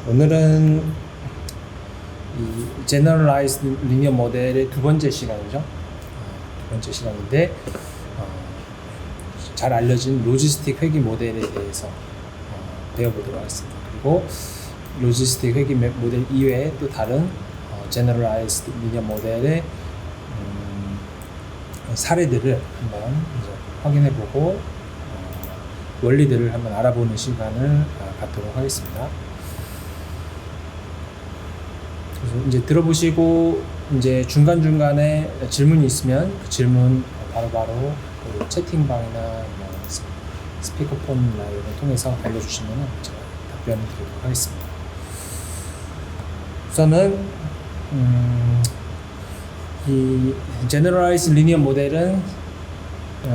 오늘은 이 Generalized Linear 모델의 두 번째 시간이죠. 두 번째 시간인데 잘 알려진 로지스틱 회귀 모델에 대해서 배워보도록 하겠습니다. 그리고 로지스틱 회귀 모델 이외에 또 다른 Generalized Linear 모델의 사례들을 한번 이제 확인해보고 원리들을 한번 알아보는 시간을 갖도록 하겠습니다. 그래서 이제 들어보시고 이제 중간중간에 질문이 있으면 그 질문 바로바로 그 채팅방이나 뭐 스피커폰이나 이런 걸 통해서 알려주시면 제가 답변을 드리도록 하겠습니다. 우선은 이 Generalized Linear 모델은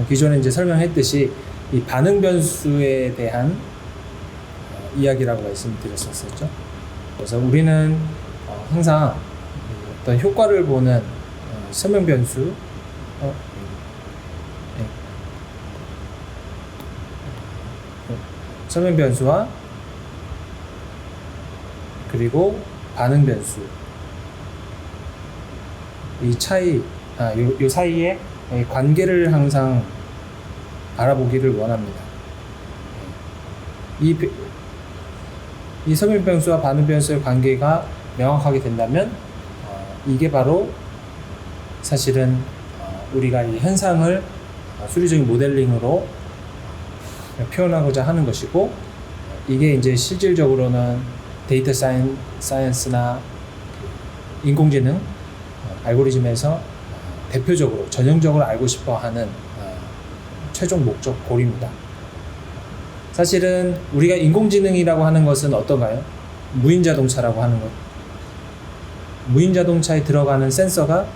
기존에 이제 설명했듯이 이 반응 변수에 대한 이야기라고 말씀드렸었죠. 그래서 우리는 항상 어떤 효과를 보는 설명 변수, 설명 변수와 그리고 반응 변수 이 차이, 요 사이에 관계를 항상 알아보기를 원합니다. 이 설명 변수와 반응 변수의 관계가 명확하게 된다면 이게 바로 사실은 우리가 이 현상을 수리적인 모델링으로 표현하고자 하는 것이고, 이게 이제 실질적으로는 데이터 사이언스나 인공지능 알고리즘에서 대표적으로 전형적으로 알고 싶어 하는 최종 목적 고리입니다. 사실은 우리가 인공지능이라고 하는 것은 어떤가요? 무인자동차라고 하는 것. 무인자동차에 들어가는 센서가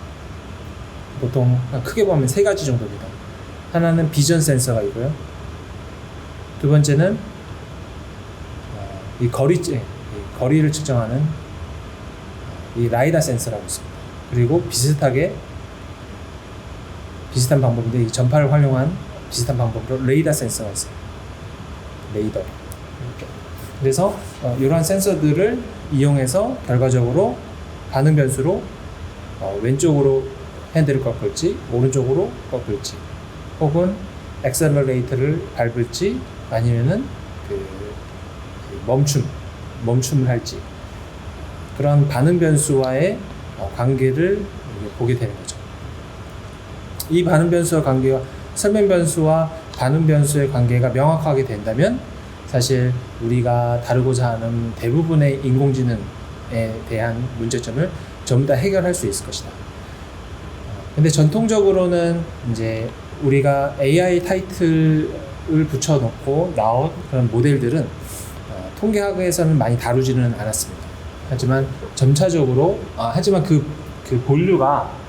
보통 크게 보면 세 가지 정도입니다. 하나는 비전 센서가 있고요. 두 번째는 이 거리를 측정하는 이 라이다 센서라고 있습니다. 그리고 비슷한 방법인데 이 전파를 활용한 비슷한 방법으로 레이더 센서가 있어요. 레이더. 그래서 이러한 센서들을 이용해서 결과적으로 반응 변수로 왼쪽으로 핸들을 꺾을지 오른쪽으로 꺾을지 혹은 액셀러레이터를 밟을지 아니면은 멈춤을 할지 그런 반응 변수와의 관계를 보게 되는 거죠. 이 반응 변수와 관계가 설명 변수와 반응 변수의 관계가 명확하게 된다면 사실 우리가 다루고자 하는 대부분의 인공지능에 대한 문제점을 전부 다 해결할 수 있을 것이다. 근데 전통적으로는 이제 우리가 AI 타이틀을 붙여놓고 나온 그런 모델들은 통계학에서는 많이 다루지는 않았습니다. 하지만 점차적으로 하지만 그 본류가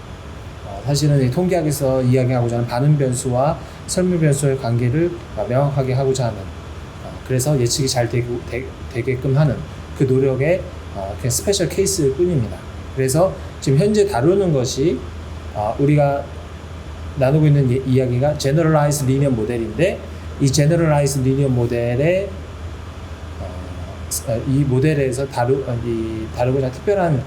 사실은 이 통계학에서 이야기하고자 하는 반응 변수와 설명 변수의 관계를 명확하게 하고자 하는 그래서 예측이 잘 되게끔 하는 그 노력의 그냥 스페셜 케이스일 뿐입니다. 그래서 지금 현재 다루는 것이 우리가 나누고 있는 이야기가 Generalized Linear 모델인데 이 Generalized Linear 모델의 이 모델에서 다루고자 하는 특별한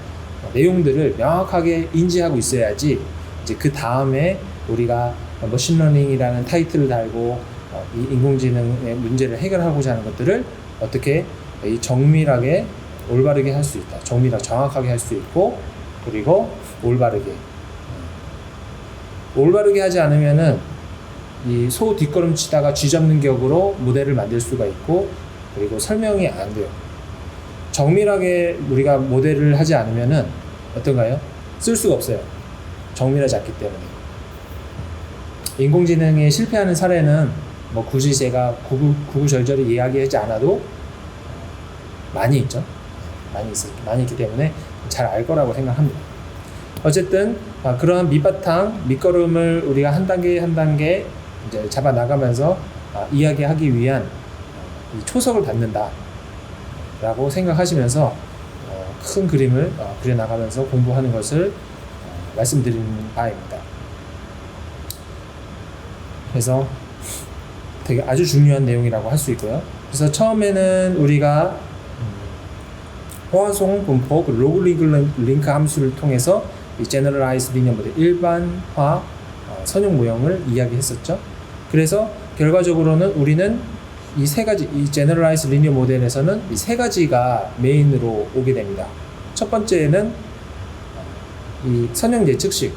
내용들을 명확하게 인지하고 있어야지 이제 그 다음에 우리가 머신러닝이라는 타이틀을 달고 이 인공지능의 문제를 해결하고자 하는 것들을 어떻게 정밀하게 올바르게 할 수 있다. 정확하게 할 수 있고 그리고 올바르게 하지 않으면은 이 소 뒷걸음치다가 쥐 잡는 격으로 모델을 만들 수가 있고 그리고 설명이 안 돼요. 정밀하게 우리가 모델을 하지 않으면은 어떤가요? 쓸 수가 없어요. 정밀하지 않기 때문에. 인공지능이 실패하는 사례는 뭐 굳이 제가 구구절절히 이야기하지 않아도 많이 있죠. 많이 있기 때문에 잘 알 거라고 생각합니다. 어쨌든 그러한 밑걸음을 우리가 한 단계 이제 잡아 나가면서 이야기하기 위한 이 초석을 닫는다라고 생각하시면서 큰 그림을 그려 나가면서 공부하는 것을 말씀드리는 바입니다. 그래서 되게 아주 중요한 내용이라고 할 수 있고요. 그래서 처음에는 우리가 포화송 분포, 그 로그 링크 함수를 통해서 이 제너럴라이즈 리니어 모델 일반화 선형 모형을 이야기했었죠. 그래서 결과적으로는 우리는 이 세 가지, 이 제너럴라이즈 리니어 모델에서는 이 세 가지가 메인으로 오게 됩니다. 첫 번째는 이 선형 예측식,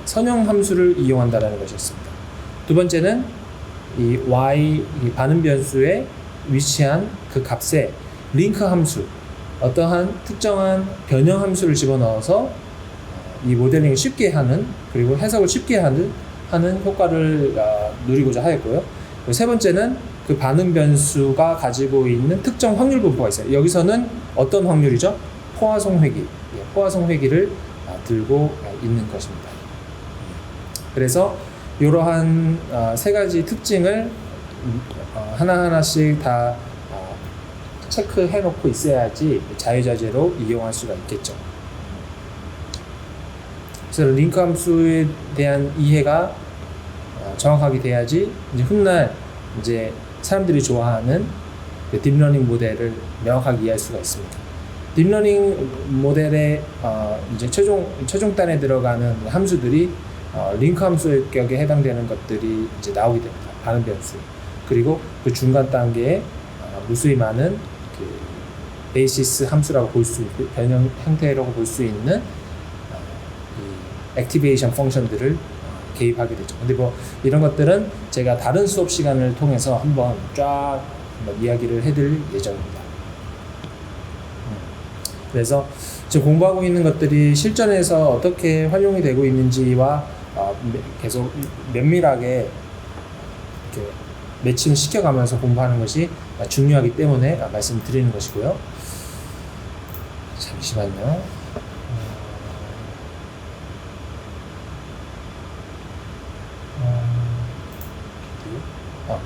선형 함수를 이용한다는 것이었습니다. 두 번째는 이 y 이 반응 변수에 위치한 그 값에 링크 함수, 어떠한 특정한 변형 함수를 집어넣어서 이 모델링을 쉽게 하는, 그리고 해석을 쉽게 하는 효과를 누리고자 하였고요. 세 번째는 그 반응 변수가 가지고 있는 특정 확률 분포가 있어요. 여기서는 어떤 확률이죠? 포화송 회귀, 포화송 회귀를 들고 있는 것입니다. 그래서 이러한 세 가지 특징을 하나하나씩 다 체크해 놓고 있어야지 자유자재로 이용할 수가 있겠죠. 그래서 링크 함수에 대한 이해가 정확하게 돼야지 이제 훗날 이제 사람들이 좋아하는 그 딥러닝 모델을 명확하게 이해할 수가 있습니다. 딥러닝 모델의 이제 최종단에 들어가는 함수들이 링크 함수격에 해당되는 것들이 이제 나오게 됩니다. 반응 변수. 그리고 그 중간 단계에 무수히 많은 그 베이시스 함수라고 볼 수 있고 변형 형태라고 볼 수 있는 이 액티베이션 펑션들을 개입하게 되죠. 근데 뭐 이런 것들은 제가 다른 수업 시간을 통해서 한번 쫙 이야기를 해드릴 예정입니다. 그래서 지금 공부하고 있는 것들이 실전에서 어떻게 활용이 되고 있는지와 계속 면밀하게 이렇게 매칭을 시켜가면서 공부하는 것이 중요하기 때문에 말씀드리는 것이고요. 잠시만요.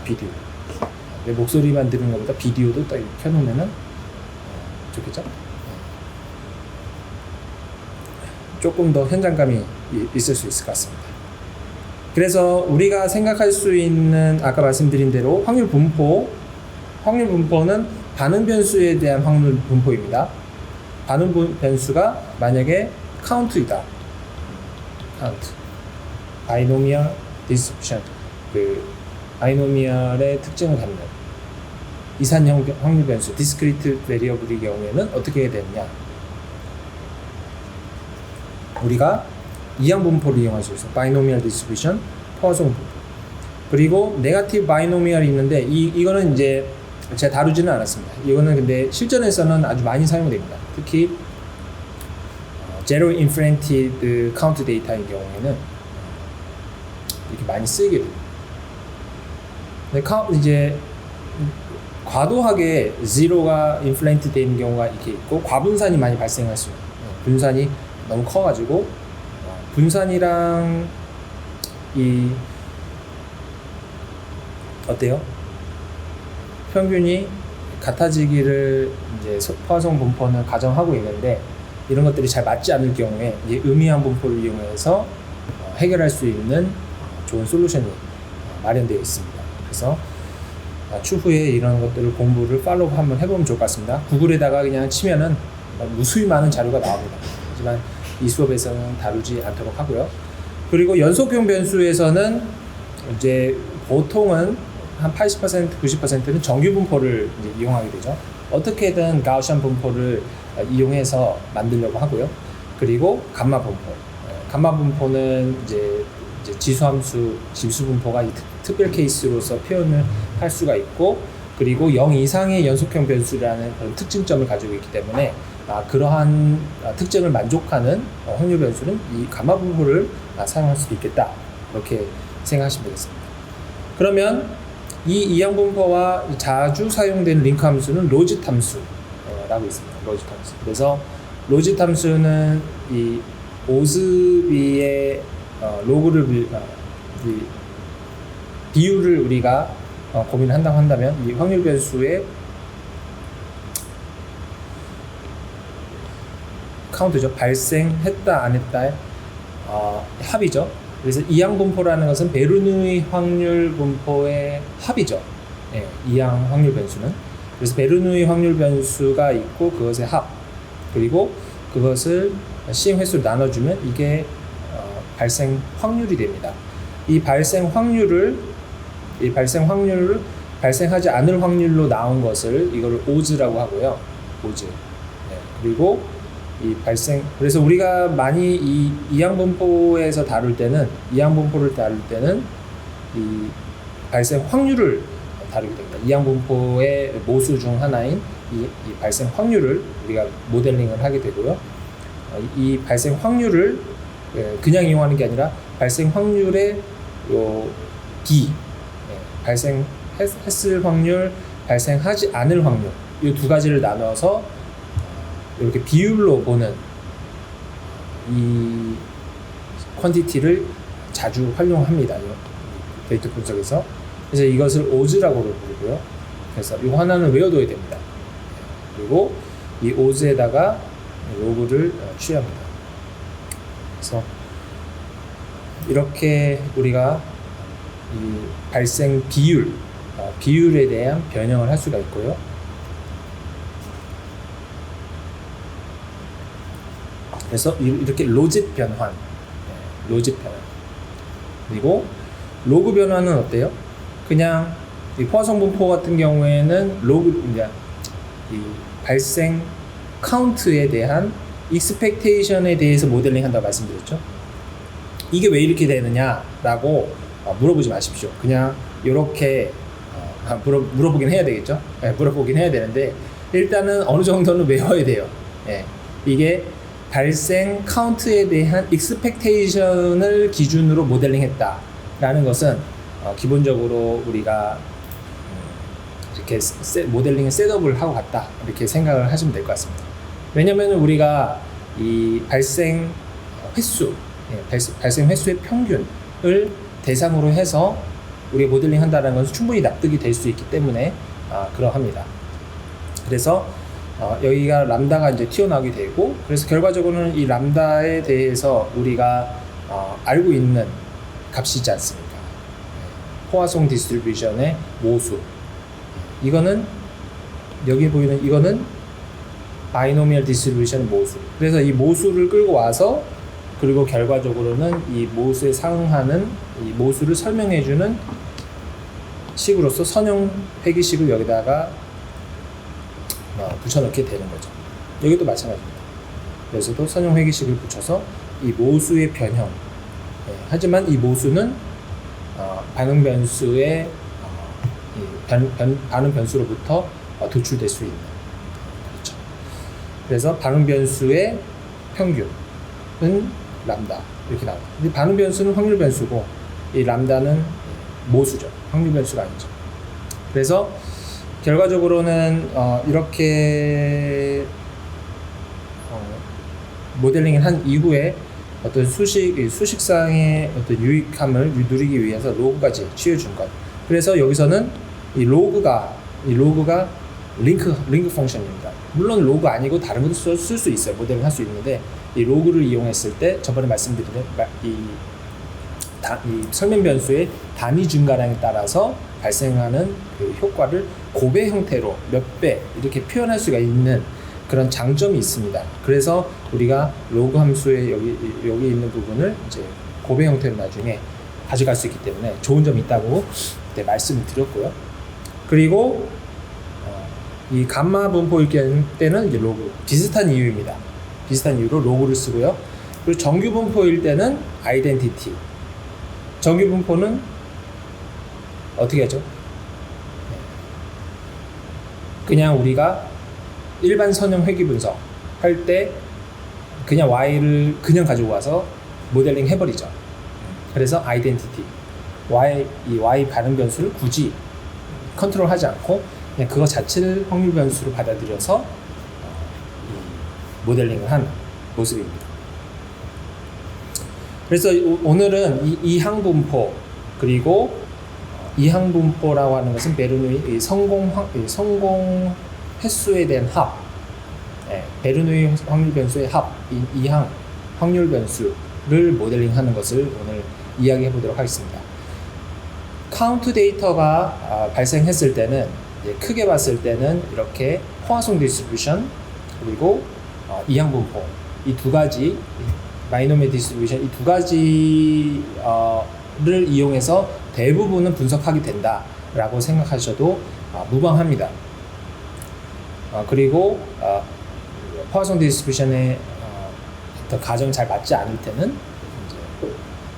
비디오. 내 목소리만 들은 것보다 비디오도 딱 켜놓으면은 좋겠죠? 조금 더 현장감이 있을 수 있을 것 같습니다. 그래서 우리가 생각할 수 있는 아까 말씀드린 대로 확률 분포는 반응 변수에 대한 확률 분포입니다. 반응 변수가 만약에 카운트이다. 카운트. 바이노미얼 디스트리뷰션. 그 바이노미얼의 특징을 갖는 이산형 확률 변수, 디스크리트 베리어블의 경우에는 어떻게 해야 되느냐? 우리가 이항 분포를 이용할 수 있어요. 바이노미얼 디스트리뷰션, 포화송 분포. 그리고 네거티브 바이노미얼이 있는데 이거는 이제 제가 다루지는 않았습니다. 이거는 근데 실전에서는 아주 많이 사용됩니다. 특히 제로 인프렌티드 카운트 데이터의 경우에는 이렇게 많이 쓰이게 됩니다. 근데 이제 과도하게 제로가 인플레인트 되는 경우가 이렇게 있고 과분산이 많이 발생할 수 있어요. 분산이 너무 커가지고 분산이랑 이 어때요? 평균이 같아지기를 이제 포화송 분포는 가정하고 있는데 이런 것들이 잘 맞지 않을 경우에 이 의미한 분포를 이용해서 해결할 수 있는 좋은 솔루션이 마련되어 있습니다. 그래서 추후에 이런 것들을 공부를 팔로우 한번 해보면 좋을 것 같습니다. 구글에다가 그냥 치면은 무수히 많은 자료가 나옵니다. 하지만 이 수업에서는 다루지 않도록 하고요. 그리고 연속형 변수에서는 이제 보통은 한 80%, 90%는 정규 분포를 이제 이용하게 되죠. 어떻게든 가우시안 분포를 이용해서 만들려고 하고요. 그리고 감마 분포. 감마 분포는 이제 지수함수, 지수 분포가 특별 케이스로서 표현을 할 수가 있고, 그리고 0 이상의 연속형 변수라는 그런 특징점을 가지고 있기 때문에 그러한 특징을 만족하는 확률 변수는 이 감마 분포를 사용할 수도 있겠다. 이렇게 생각하시면 되겠습니다. 그러면 이 이항 분포와 자주 사용되는 링크 함수는 로짓 함수라고 있습니다. 로짓 함수. 그래서 로짓 함수는 이 오즈비의 로그를 비율을 우리가 고민한다고 한다면 이 확률 변수의 카운트죠. 발생했다 안 했다의 합이죠. 그래서 이항 분포라는 것은 베르누이 확률 분포의 합이죠. 네, 이항 확률 변수는. 그래서 베르누이 확률 변수가 있고 그것의 합, 그리고 그것을 시행 횟수로 나눠주면 이게 발생 확률이 됩니다. 이 발생 확률을 발생하지 않을 확률로 나온 것을 이거를 오즈라고 하고요. 오즈. 네. 그리고 그래서 우리가 많이 이 이항분포를 다룰 때는 이 발생 확률을 다루게 됩니다. 이항분포의 모수 중 하나인 이 발생 확률을 우리가 모델링을 하게 되고요. 이 발생 확률을 그냥 이용하는 게 아니라 발생 확률의 B, 발생했을 확률, 발생하지 않을 확률, 이 두 가지를 나눠서 이렇게 비율로 보는 이 퀀티티를 자주 활용합니다. 데이터 분석에서. 그래서 이것을 오즈라고 부르고요. 그래서 이 하나는 외워둬야 됩니다. 그리고 이 오즈에다가 로그를 취합니다. 그래서 이렇게 우리가 이 발생 비율에 대한 변형을 할 수가 있고요. 그래서 이렇게 로짓 변환, 그리고 로그 변환은 어때요? 그냥 이 포화성 분포 같은 경우에는 이 발생 카운트에 대한 익스펙테이션에 대해서 모델링 한다고 말씀드렸죠. 이게 왜 이렇게 되느냐라고 물어보지 마십시오. 그냥 이렇게 물어보긴 해야 되겠죠. 네, 물어보긴 해야 되는데 일단은 어느 정도는 외워야 돼요. 네, 이게 발생 카운트에 대한 익스펙테이션을 기준으로 모델링 했다라는 것은 기본적으로 우리가 이렇게 모델링의 셋업을 하고 갔다 이렇게 생각을 하시면 될 것 같습니다. 왜냐하면 우리가 이 발생 횟수의 평균을 대상으로 해서 우리가 모델링 한다는 것은 충분히 납득이 될 수 있기 때문에 그러합니다. 그래서 여기가 람다가 이제 튀어나오게 되고, 그래서 결과적으로는 이 람다에 대해서 우리가 알고 있는 값이지 않습니까? 포화성 디스트리뷰션의 모수. 이거는 여기 보이는 이거는 바이노미얼 디스트리뷰션 모수. 그래서 이 모수를 끌고 와서 그리고 결과적으로는 이 모수에 상응하는 이 모수를 설명해주는 식으로서 선형 회기식을 여기다가 붙여넣게 되는 거죠. 여기도 마찬가지입니다. 여기서도 선형 회기식을 붙여서 이 모수의 변형. 하지만 이 모수는 반응 변수의 반응 변수로부터 도출될 수 있는. 그렇죠. 그래서 반응 변수의 평균은 람다 이렇게 나와요. 근데 반응 변수는 확률 변수고 이 람다는 모수죠. 확률 변수가 아니죠. 그래서 결과적으로는 이렇게 모델링을 한 이후에 어떤 수식상의 어떤 유익함을 누리기 위해서 로그까지 취해준 것. 그래서 여기서는 이 로그가 링크 펑션입니다. 물론 로그 아니고 다른 것도 쓸 수 있어요. 모델링 할 수 있는데 이 로그를 이용했을 때 저번에 말씀드린 이 설명 변수의 단위 증가량에 따라서 발생하는 그 효과를 곱의 형태로 몇 배 이렇게 표현할 수가 있는 그런 장점이 있습니다. 그래서 우리가 로그 함수의 여기 있는 부분을 이제 곱의 형태로 나중에 가져갈 수 있기 때문에 좋은 점이 있다고 그때 말씀을 드렸고요. 그리고 이 감마 분포일 때는 이제 로그 비슷한 이유입니다. 비슷한 이유로 로그를 쓰고요. 그리고 정규 분포일 때는 아이덴티티. 정규 분포는 어떻게 하죠? 그냥 우리가 일반 선형 회귀 분석 할 때 그냥 Y를 그냥 가지고 와서 모델링 해버리죠. 그래서 아이덴티티 이 Y 반응 변수를 굳이 컨트롤하지 않고 그냥 그거 자체를 확률 변수로 받아들여서 모델링을 한 모습입니다. 그래서 오늘은 이항 분포 그리고 이항 분포라고 하는 것은 베르누이 성공 횟수에 대한 합, 베르누이 확률 변수의 합, 이항 확률 변수를 모델링하는 것을 오늘 이야기해 보도록 하겠습니다. 카운트 데이터가 발생했을 때는 이제 크게 봤을 때는 이렇게 포화송 디스트리뷰션 그리고 이항분포 이 두 가지 바이노미얼 디스트리뷰션 이 두 가지를 이용해서 대부분은 분석하게 된다라고 생각하셔도 무방합니다. 그리고 포화송 디스트리뷰션의 가정이 잘 맞지 않을 때는 이제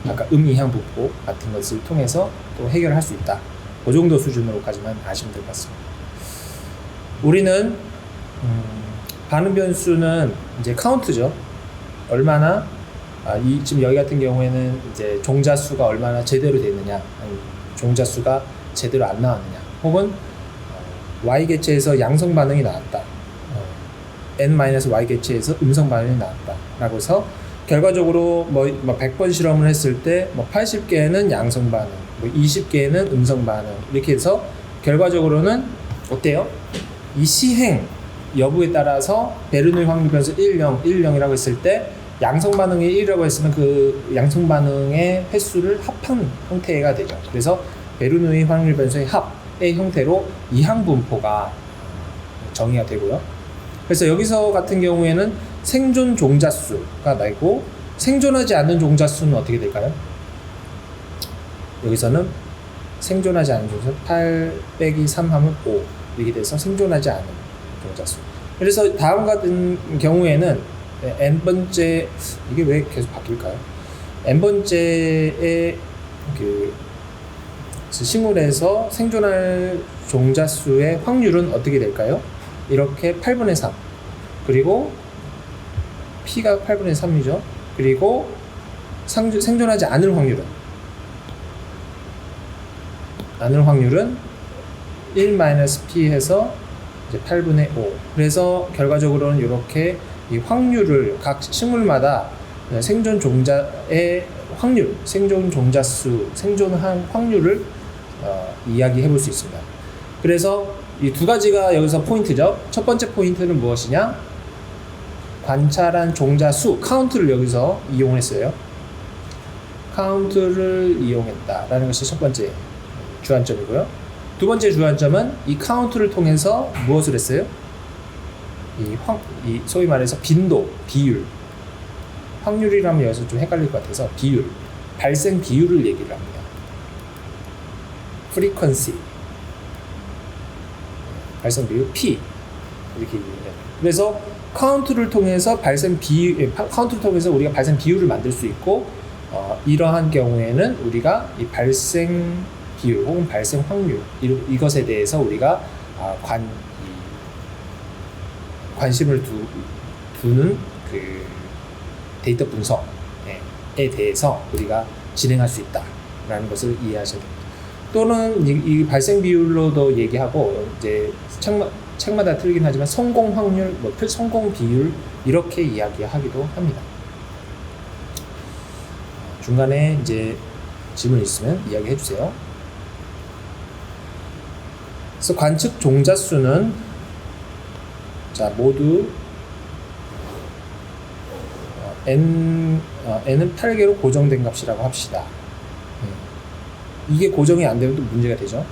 아까 이항분포 같은 것을 통해서 또 해결할 수 있다. 그 정도 수준으로까지만 아시면 될 것 같습니다. 우리는 반응 변수는 이제 카운트죠. 얼마나 지금 여기 같은 경우에는 이제 종자 수가 얼마나 제대로 되느냐, 아니 종자 수가 제대로 안 나왔느냐, 혹은 Y 개체에서 양성 반응이 나왔다, N-Y 개체에서 음성 반응이 나왔다라고 해서 결과적으로 뭐 100번 실험을 했을 때 뭐 80개는 양성 반응, 뭐 20개는 음성 반응 이렇게 해서 결과적으로는 어때요? 이 시행 여부에 따라서 베르누이 확률 변수 1, 0, 1, 0이라고 했을 때 양성 반응이 1이라고 했으면 그 양성 반응의 횟수를 합한 형태가 되죠. 그래서 베르누이 확률 변수의 합의 형태로 이항 분포가 정의가 되고요. 그래서 여기서 같은 경우에는 생존 종자 수가 나고 생존하지 않는 종자 수는 어떻게 될까요? 여기서는 생존하지 않는 종자 8 빼기 3 하면 5 이렇게 돼서 생존하지 않는 종자 수. 그래서 다음 같은 경우에는 n번째 이게 왜 계속 바뀔까요? n번째의 그 식물에서 생존할 종자 수의 확률은 어떻게 될까요? 이렇게 8분의 3 그리고 P가 8분의 3이죠. 그리고 생존하지 않을 확률은 1-P 해서 이제 8분의 5. 그래서 결과적으로는 이렇게 이 확률을 각 식물마다 생존 종자의 확률, 생존 종자 수, 생존한 확률을 이야기해 볼 수 있습니다. 그래서 이 두 가지가 여기서 포인트죠. 첫 번째 포인트는 무엇이냐? 관찰한 종자 수, 카운트를 여기서 이용했어요. 카운트를 이용했다라는 것이 첫 번째 주안점이고요. 두 번째 주안점은 이 카운트를 통해서 무엇을 했어요? 이 소위 말해서 빈도, 비율. 확률이라면 여기서 좀 헷갈릴 것 같아서 비율, 발생 비율을 얘기를 합니다. frequency, 발생 비율 P 이렇게 얘기해요. 그래서 카운트를 통해서 카운트를 통해서 우리가 발생 비율을 만들 수 있고, 이러한 경우에는 우리가 이 발생 비율 혹은 발생 확률 이것에 대해서 우리가 관심을 두는 그 데이터 분석에 대해서 우리가 진행할 수 있다라는 것을 이해하셔야 됩니다. 또는 이 발생 비율로도 얘기하고 이제 책마다 틀리긴 하지만 성공 확률, 성공 비율 이렇게 이야기하기도 합니다. 중간에 이제 질문 있으면 이야기해 주세요. 그래서 관측 종자 수는 모두 n은 8개로 고정된 값이라고 합시다. 이게 고정이 안 되면 또 문제가 되죠.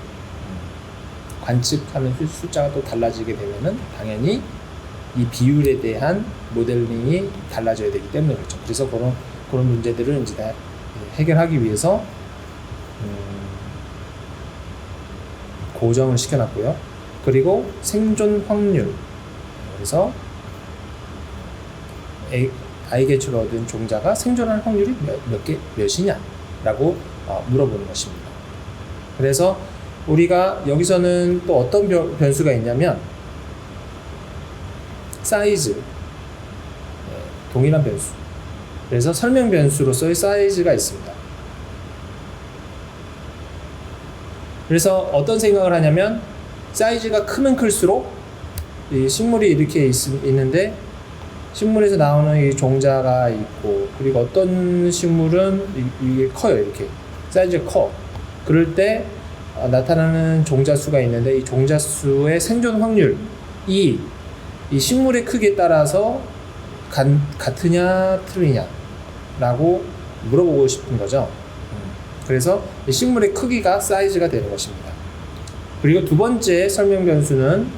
관측하는 숫자가 또 달라지게 되면은 당연히 이 비율에 대한 모델링이 달라져야 되기 때문에 그렇죠. 그래서 그런 문제들을 이제 다 해결하기 위해서 고정을 시켜놨고요. 그리고 생존 확률, 그래서 I 개체로 얻은 종자가 생존할 확률이 몇이냐라고 물어보는 것입니다. 그래서 우리가 여기서는 또 어떤 변수가 있냐면 사이즈, 동일한 변수. 그래서 설명 변수로서의 사이즈가 있습니다. 그래서 어떤 생각을 하냐면 사이즈가 크면 클수록 이 식물이 이렇게 있는데 식물에서 나오는 이 종자가 있고, 그리고 어떤 식물은 이게 커요. 이렇게 사이즈가 커. 그럴 때 나타나는 종자 수가 있는데 이 종자 수의 생존 확률이 이 식물의 크기에 따라서 같으냐 틀리냐 라고 물어보고 싶은 거죠. 그래서 이 식물의 크기가 사이즈가 되는 것입니다. 그리고 두 번째 설명 변수는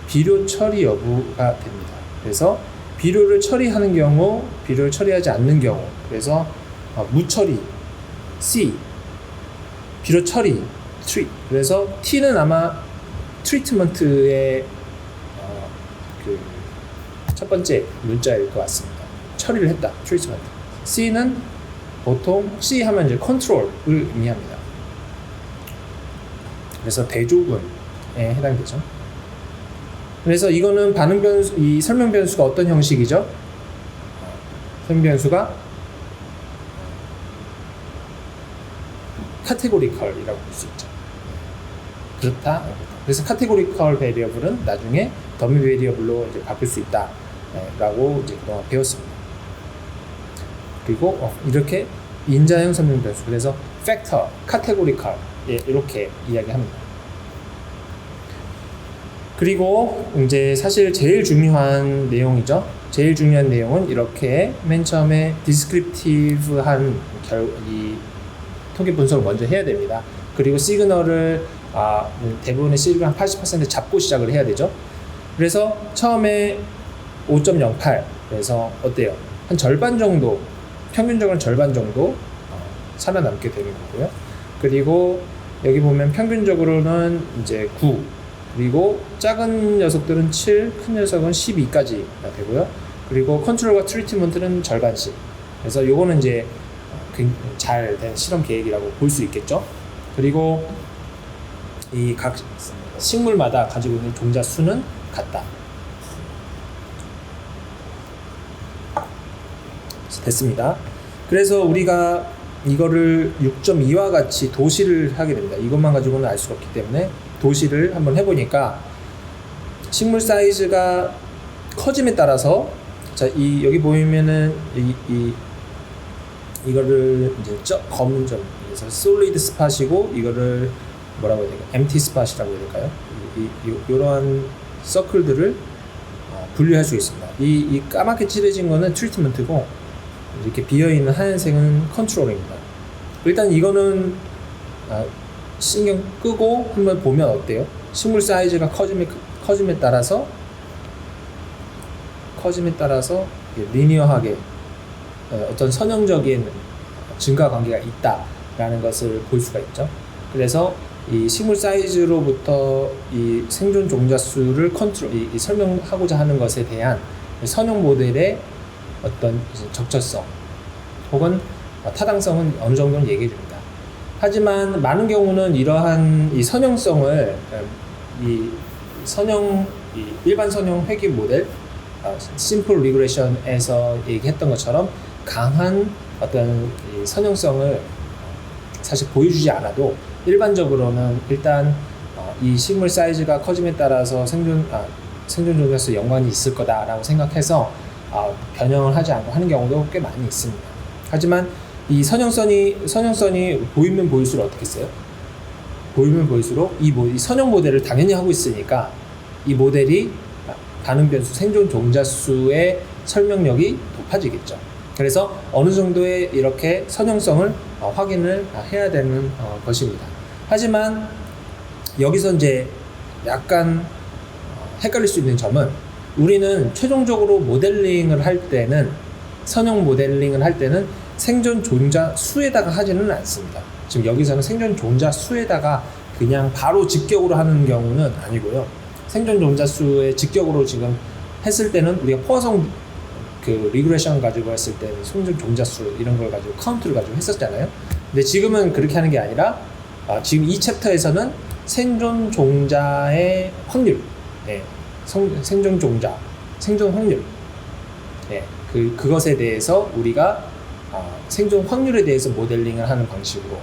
비료 처리 여부가 됩니다. 그래서 비료를 처리하는 경우, 비료를 처리하지 않는 경우, 그래서 무처리 C, 비료 처리 treat. 그래서 T는 아마 트리트먼트의 그 첫 번째 문자일 것 같습니다. 처리를 했다, 트리트먼트. C는 보통 C 하면 이제 컨트롤을 의미합니다. 그래서 대조군에 해당되죠. 그래서 이거는 반응 변수, 이 설명 변수가 어떤 형식이죠? 설명 변수가 카테고리컬이라고 볼 수 있죠. 그렇다. 그래서 카테고리컬 베리어블은 나중에 더미 베리어블로 이제 바뀔 수 있다라고 이제 그동안 배웠습니다. 그리고 이렇게 인자형 설명 변수, 그래서 팩터, 카테고리컬 이렇게 이야기합니다. 그리고 이제 사실 제일 중요한 내용이죠. 제일 중요한 내용은 이렇게 맨 처음에 디스크립티브한 이 통계 분석을 먼저 해야 됩니다. 그리고 시그널을 대부분의 시그널 한 80% 잡고 시작을 해야 되죠. 그래서 처음에 5.08, 그래서 어때요? 한 절반 정도, 평균적으로 절반 정도 살아남게 되는 거고요. 그리고 여기 보면 평균적으로는 이제 9, 그리고 작은 녀석들은 7, 큰 녀석은 12까지 되고요. 그리고 컨트롤과 트리트먼트는 절반씩. 그래서 요거는 이제 잘 된 실험 계획이라고 볼 수 있겠죠. 그리고 이 각 식물마다 가지고 있는 종자 수는 같다. 됐습니다. 그래서 우리가 이거를 6.2와 같이 도시를 하게 됩니다. 이것만 가지고는 알 수가 없기 때문에 도시를 한번 해보니까 식물 사이즈가 커짐에 따라서, 자, 여기 보이면은 이거를 이제 검은 점, 그래서 솔리드 스팟이고 이거를 뭐라고 해야 될까요? 엠티 스팟이라고 해야 될까요? 이러한 서클들을 분리할 수 있습니다. 이 까맣게 칠해진 거는 트리트먼트고, 이렇게 비어있는 하얀색은 컨트롤입니다. 일단 이거는 신경 끄고 한번 보면 어때요? 식물 사이즈가 커짐에 따라서 리니어하게 어떤 선형적인 증가 관계가 있다라는 것을 볼 수가 있죠. 그래서 이 식물 사이즈로부터 이 생존 종자 수를 이 설명하고자 하는 것에 대한 선형 모델의 어떤 적절성 혹은 타당성은 어느 정도는 얘기해 줍니다. 하지만 많은 경우는 이러한 이 선형성을 일반 선형 회귀 모델 심플 리그레션에서 얘기했던 것처럼 강한 어떤 이 선형성을 사실 보여주지 않아도 일반적으로는 일단 이 식물 사이즈가 커짐에 따라서 생존 종자수 연관이 있을 거다라고 생각해서 변형을 하지 않고 하는 경우도 꽤 많이 있습니다. 하지만 이 선형성이 보이면 보일수록 어떻게 했어요? 보이면 보일수록 이 선형 모델을 당연히 하고 있으니까 이 모델이 반응 변수 생존 종자 수의 설명력이 높아지겠죠. 그래서 어느 정도의 이렇게 선형성을 확인을 해야 되는 것입니다. 하지만 여기서 이제 약간 헷갈릴 수 있는 점은, 우리는 최종적으로 모델링을 할 때는, 선형 모델링을 할 때는 생존 종자 수에다가 하지는 않습니다. 지금 여기서는 생존 종자 수에다가 그냥 바로 직격으로 하는 경우는 아니고요. 생존 종자 수에 직격으로 지금 했을 때는 우리가 포화성 리그레션 가지고 했을 때는 생존 종자 수 이런 걸 가지고 카운트를 가지고 했었잖아요. 근데 지금은 그렇게 하는 게 아니라 지금 이 챕터에서는 생존 종자의 확률, 생존 종자, 생존 확률, 그것에 대해서 우리가 생존 확률에 대해서 모델링을 하는 방식으로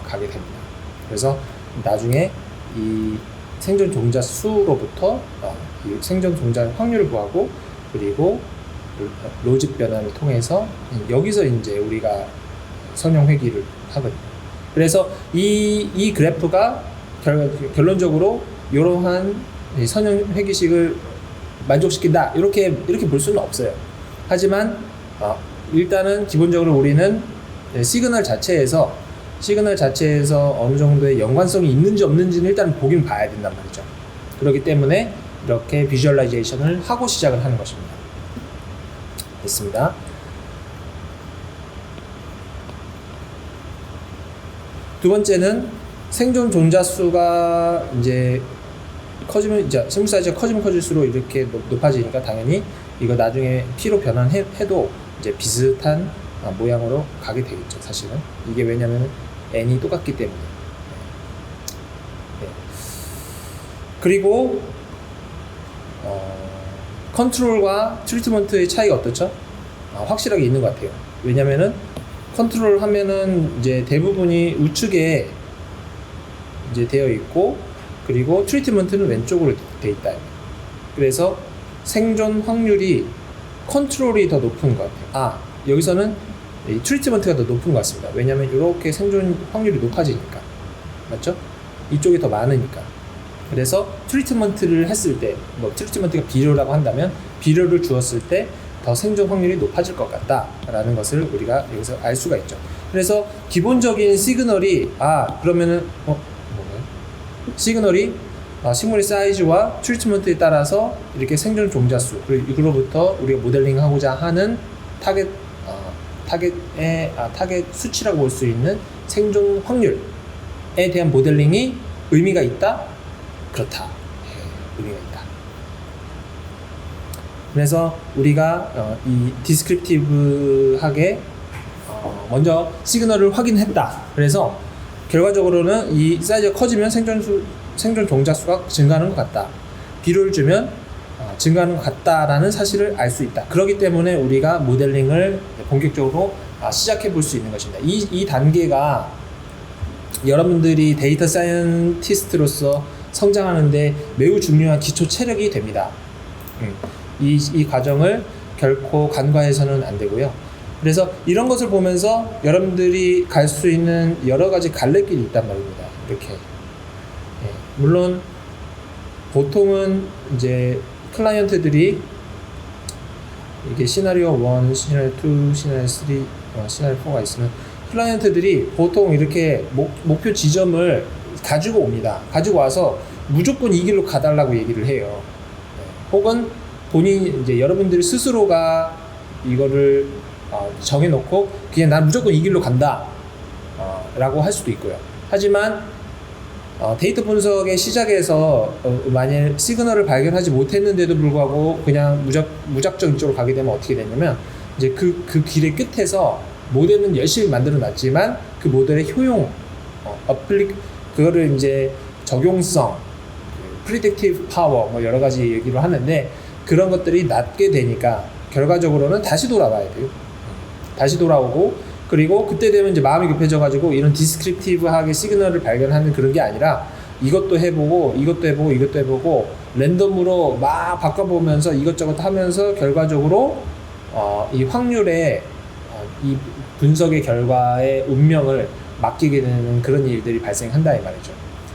가게 됩니다. 그래서 나중에 이 생존 종자 수로부터 이 생존 종자 확률을 구하고, 그리고 로직 변환을 통해서 여기서 이제 우리가 선형 회귀를 하거든요. 그래서 이 그래프가 결론적으로 이러한 선형 회귀식을 만족시킨다 이렇게 볼 수는 없어요. 하지만 일단은 기본적으로 우리는 시그널 자체에서 시그널 자체에서 어느 정도의 연관성이 있는지 없는지는 일단 보긴 봐야 된단 말이죠. 그렇기 때문에 이렇게 비주얼라이제이션을 하고 시작을 하는 것입니다. 됐습니다. 두 번째는 생존 종자 수가 이제 커지면, 이제 샘플 사이즈가 커지면 커질수록 이렇게 높아지니까 당연히 이거 나중에 P로 변환해도 이제 비슷한 모양으로 가게 되겠죠, 사실은. 이게 왜냐면 N이 똑같기 때문에. 네. 그리고 컨트롤과 트리트먼트의 차이가 어떻죠? 확실하게 있는 것 같아요. 왜냐면은 컨트롤 하면은 이제 대부분이 우측에 이제 되어 있고, 그리고 트리트먼트는 왼쪽으로 되어 있다. 그래서 생존 확률이 컨트롤이 더 높은 것 같아요. 여기서는 이 트리트먼트가 더 높은 것 같습니다. 왜냐면 이렇게 생존 확률이 높아지니까. 맞죠? 이쪽이 더 많으니까. 그래서 트리트먼트를 했을 때, 뭐 트리트먼트가 비료라고 한다면 비료를 주었을 때 더 생존 확률이 높아질 것 같다라는 것을 우리가 여기서 알 수가 있죠. 그래서 기본적인 시그널이 그러면은 뭐가요? 시그널이 식물의 사이즈와 트리트먼트에 따라서 이렇게 생존 종자수, 그리고 이거로부터 우리가 모델링하고자 하는 타겟 수치라고 볼 수 있는 생존 확률에 대한 모델링이 의미가 있다? 그렇다. 의미가 있다. 그래서 우리가 이 디스크립티브하게 먼저 시그널을 확인했다. 그래서 결과적으로는 이 사이즈가 커지면 생존 종자수가 증가하는 것 같다. 비료를 주면 증가하는 것 같다라는 사실을 알 수 있다. 그렇기 때문에 우리가 모델링을 본격적으로 시작해 볼 수 있는 것입니다. 이 단계가 여러분들이 데이터 사이언티스트로서 성장하는데 매우 중요한 기초 체력이 됩니다. 이 과정을 결코 간과해서는 안 되고요. 그래서 이런 것을 보면서 여러분들이 갈 수 있는 여러 가지 갈래길이 있단 말입니다. 이렇게. 물론 보통은 이제 클라이언트들이 이게 시나리오 1, 시나리오 2, 시나리오 3, 시나리오 4가 있으면 클라이언트들이 보통 이렇게 목표 지점을 가지고 옵니다. 가지고 와서 무조건 이 길로 가달라고 얘기를 해요. 혹은 이제 여러분들이 스스로가 이거를 정해놓고 그냥 난 무조건 이 길로 간다 라고 할 수도 있고요. 하지만 데이터 분석의 시작에서 만일 시그널을 발견하지 못했는데도 불구하고 그냥 무작정 이쪽으로 가게 되면 어떻게 되냐면 이제 그 길의 끝에서 모델은 열심히 만들어 놨지만 그 모델의 효용, 그거를 이제 적용성, 프리딕티브 파워 뭐 여러 가지 얘기를 하는데 그런 것들이 낮게 되니까 결과적으로는 다시 돌아와야 돼요. 다시 돌아오고, 그리고 그때 되면 이제 마음이 급해져가지고 이런 디스크립티브하게 시그널을 발견하는 그런 게 아니라 이것도 해보고 이것도 해보고 이것도 해보고 랜덤으로 막 바꿔보면서 이것저것 하면서 결과적으로 이 확률에 이 분석의 결과의 운명을 맡기게 되는 그런 일들이 발생한다 이 말이죠.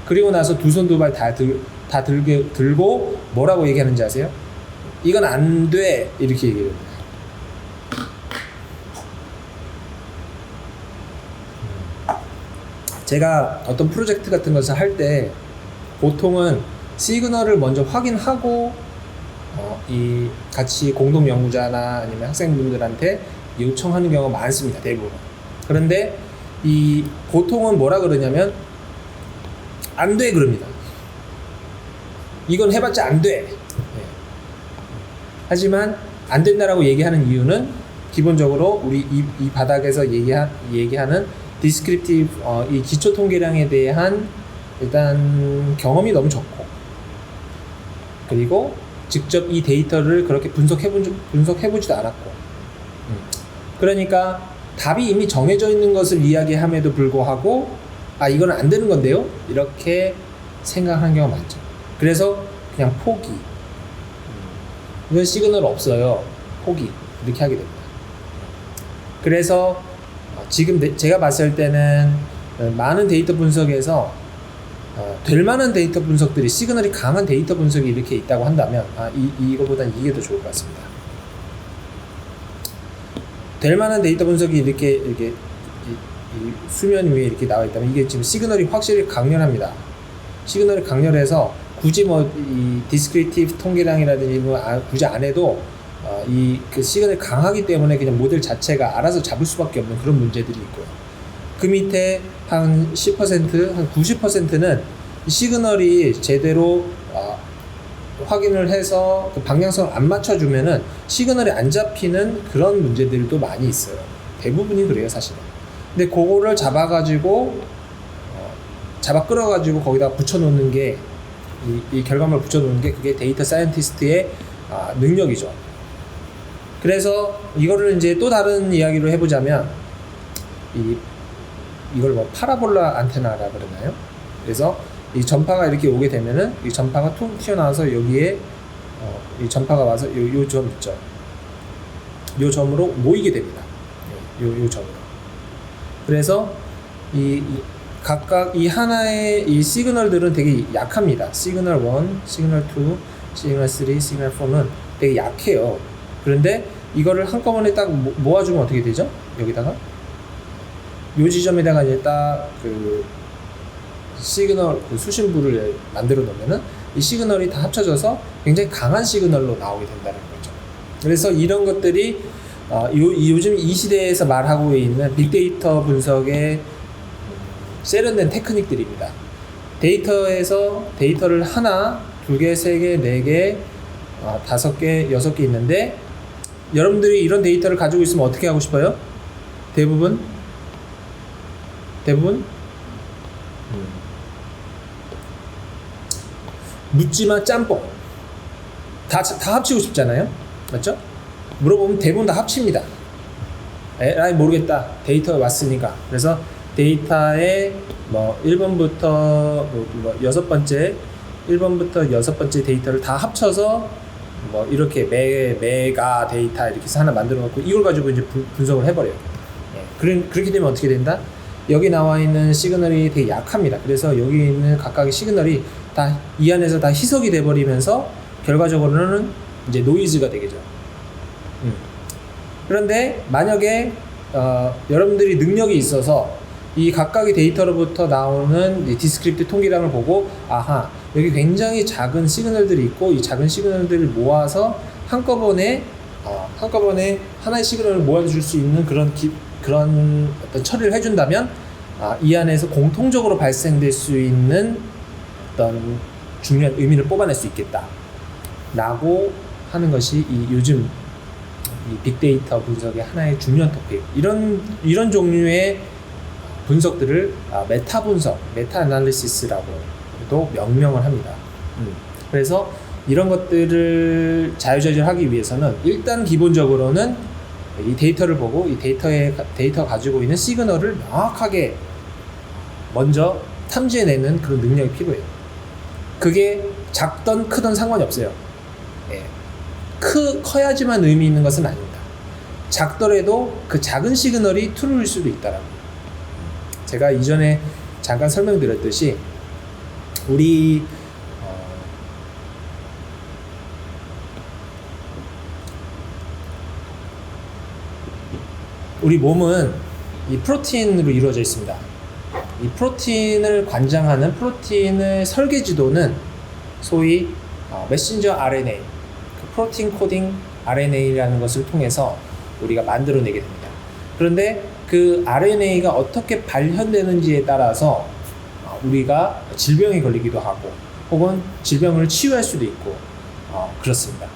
그리고 나서 두 손 두 발 다 들고 뭐라고 얘기하는지 아세요? 이건 안 돼 이렇게 얘기해요. 제가 어떤 프로젝트 같은 것을 할 때 보통은 시그널을 먼저 확인하고 이 같이 공동 연구자나 아니면 학생분들한테 요청하는 경우가 많습니다. 대부분. 그런데 이 보통은 뭐라 그러냐면 안 돼 그럽니다. 이건 해봤자 안 돼. 하지만 안 된다라고 얘기하는 이유는 기본적으로 우리 이 바닥에서 얘기하는 디스크립티브 이 기초 통계량에 대한 일단 경험이 너무 적고, 그리고 직접 이 데이터를 그렇게 분석해보지도 않았고, 그러니까 답이 이미 정해져 있는 것을 이야기함에도 불구하고 이건 안 되는 건데요? 이렇게 생각하는 경우가 많죠. 그래서 그냥 포기. 이건 시그널 없어요. 포기. 이렇게 하게 됩니다. 그래서 지금 제가 봤을 때는 많은 데이터 분석에서 될 만한 데이터 분석들이 시그널이 강한 데이터 분석이 이렇게 있다고 한다면 이거보단 이게 더 좋을 것 같습니다. 될 만한 데이터 분석이 이렇게 이 수면 위에 이렇게 나와 있다면 이게 지금 시그널이 확실히 강렬합니다. 시그널이 강렬해서 굳이 뭐 이 디스크리티브 통계량이라든지 뭐 굳이 안 해도 이 그 시그널이 강하기 때문에 그냥 모델 자체가 알아서 잡을 수밖에 없는 그런 문제들이 있고요. 그 밑에 한 10%, 한 90%는 시그널이 제대로 확인을 해서 그 방향성을 안 맞춰주면은 시그널이 안 잡히는 그런 문제들도 많이 있어요. 대부분이 그래요, 사실은. 근데 그거를 잡아가지고 잡아 끌어가지고 거기다 붙여놓는 게 이 결과물을 붙여놓는 게 그게 데이터 사이언티스트의 능력이죠. 그래서 이거를 이제 또 다른 이야기로 해보자면 이걸 뭐 파라볼라 안테나라 그러나요? 그래서 이 전파가 이렇게 오게 되면은 이 전파가 툭 튀어나와서 여기에 이 전파가 와서 요 점 있죠. 요 점으로 모이게 됩니다. 요 점으로. 그래서 각각 이 하나의 이 시그널들은 되게 약합니다. 시그널 1, 시그널 2, 시그널 3, 시그널 4는 되게 약해요. 그런데 이거를 한꺼번에 딱 모아주면 어떻게 되죠? 여기다가 요 지점에다가 이제 딱 그 시그널 그 수신부를 만들어 놓으면은 이 시그널이 다 합쳐져서 굉장히 강한 시그널로 나오게 된다는 거죠. 그래서 이런 것들이 요즘 이 시대에서 말하고 있는 빅데이터 분석의 세련된 테크닉들입니다. 데이터에서 데이터를 하나, 두 개, 세 개, 네 개, 다섯 개, 여섯 개 있는데 여러분들이 이런 데이터를 가지고 있으면 어떻게 하고 싶어요? 대부분 묻지마 짬뽕 다 합치고 싶잖아요, 맞죠? 물어보면 대부분 다 합칩니다. 에라이 모르겠다, 데이터가 왔으니까. 그래서 데이터에 뭐 1번부터 뭐 여섯 번째 1번부터 여섯 번째 데이터를 다 합쳐서 뭐 이렇게 메가 데이터 이렇게 해서 하나 만들어 놓고 이걸 가지고 이제 분석을 해버려요. 그렇게 되면 어떻게 된다? 여기 나와 있는 시그널이 되게 약합니다. 그래서 여기 있는 각각의 시그널이 다 이 안에서 다 희석이 돼버리면서 결과적으로는 이제 노이즈가 되겠죠. 그런데 만약에 여러분들이 능력이 있어서 이 각각의 데이터로부터 나오는 디스크립티브 통계량을 보고 아하, 여기 굉장히 작은 시그널들이 있고 이 작은 시그널들을 모아서 한꺼번에 하나의 시그널을 모아줄 수 있는 그런 어떤 처리를 해준다면 이 안에서 공통적으로 발생될 수 있는 어떤 중요한 의미를 뽑아낼 수 있겠다 라고 하는 것이 요즘 이 빅데이터 분석의 하나의 중요한 토픽. 이런 종류의 분석들을 메타 분석, 메타 애널리시스라고도 명명을 합니다. 그래서 이런 것들을 자유자재하기 위해서는 일단 기본적으로는 이 데이터를 보고 이 데이터 가지고 있는 시그널을 명확하게 먼저 탐지해내는 그런 능력이 필요해요. 그게 작던 크던 상관이 없어요. 커야지만 의미 있는 것은 아닙니다. 작더라도 그 작은 시그널이 트루일 수도 있다라고. 제가 이전에 잠깐 설명드렸듯이 우리 몸은 이 프로틴으로 이루어져 있습니다. 이 프로틴을 관장하는 프로틴의 설계지도는 소위 메신저 RNA, 그 프로틴 코딩 RNA라는 것을 통해서 우리가 만들어내게 됩니다. 그런데 그 RNA가 어떻게 발현되는지에 따라서 우리가 질병에 걸리기도 하고 혹은 질병을 치유할 수도 있고 그렇습니다.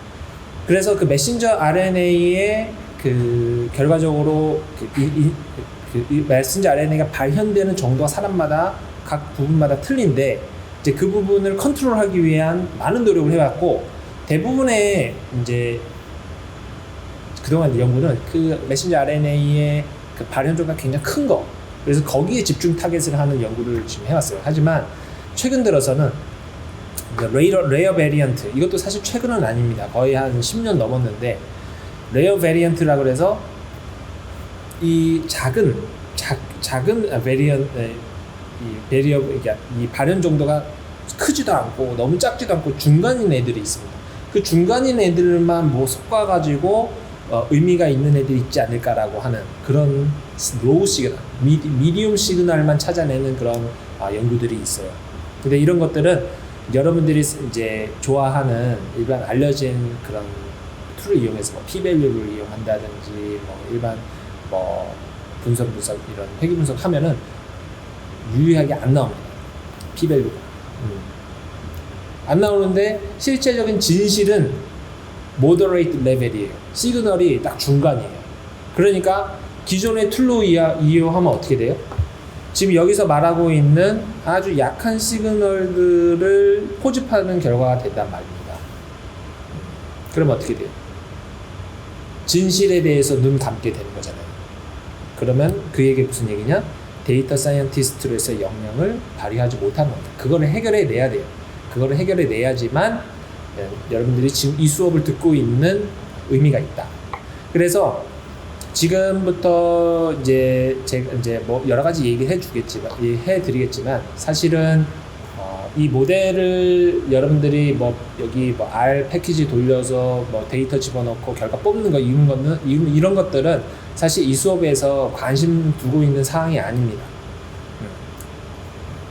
그래서 그 메신저 RNA의 그 결과적으로 이 메신저 RNA가 발현되는 정도가 사람마다 각 부분마다 틀린데 이제 그 부분을 컨트롤하기 위한 많은 노력을 해왔고 대부분의 이제 그동안 연구는 그 메신저 RNA의 그 발현 정도가 굉장히 큰 거, 그래서 거기에 집중 타겟을 하는 연구를 지금 해왔어요. 하지만 최근 들어서는 레어 베리언트, 이것도 사실 최근은 아닙니다. 거의 한 10년 넘었는데 레어 베리언트라고 해서 이 작은 이 발현 정도가 크지도 않고 너무 작지도 않고 중간인 애들이 있습니다. 그 중간인 애들만 뭐 섞어가지고 의미가 있는 애들이 있지 않을까라고 하는 그런 로우 시그널, 미디움 시그널만 찾아내는 그런 연구들이 있어요. 근데 이런 것들은 여러분들이 이제 좋아하는 일반 알려진 그런 툴을 이용해서 뭐 p-value를 이용한다든지 뭐 일반 뭐 분석 이런 회귀 분석하면은 유의하게 안 나옵니다. p-value가 안 나오는데 실제적인 진실은 moderate 레벨이에요. 시그널이 딱 중간이에요. 그러니까 기존의 툴로 이용하면 어떻게 돼요? 지금 여기서 말하고 있는 아주 약한 시그널들을 포집하는 결과가 된단 말입니다. 그럼 어떻게 돼요? 진실에 대해서 눈 감게 되는 거잖아요. 그러면 그에게 무슨 얘기냐? 데이터 사이언티스트로서의 역량을 발휘하지 못하는 겁니다. 그거를 해결해 내야 돼요. 그거를 해결해 내야지만 여러분들이 지금 이 수업을 듣고 있는 의미가 있다. 그래서 지금부터 제가 뭐 여러 가지 얘기를 해드리겠지만 사실은 이 모델을 여러분들이 뭐 여기 뭐 R 패키지 돌려서 뭐 데이터 집어넣고 결과 뽑는 거 이런 것들은 사실 이 수업에서 관심 두고 있는 사항이 아닙니다.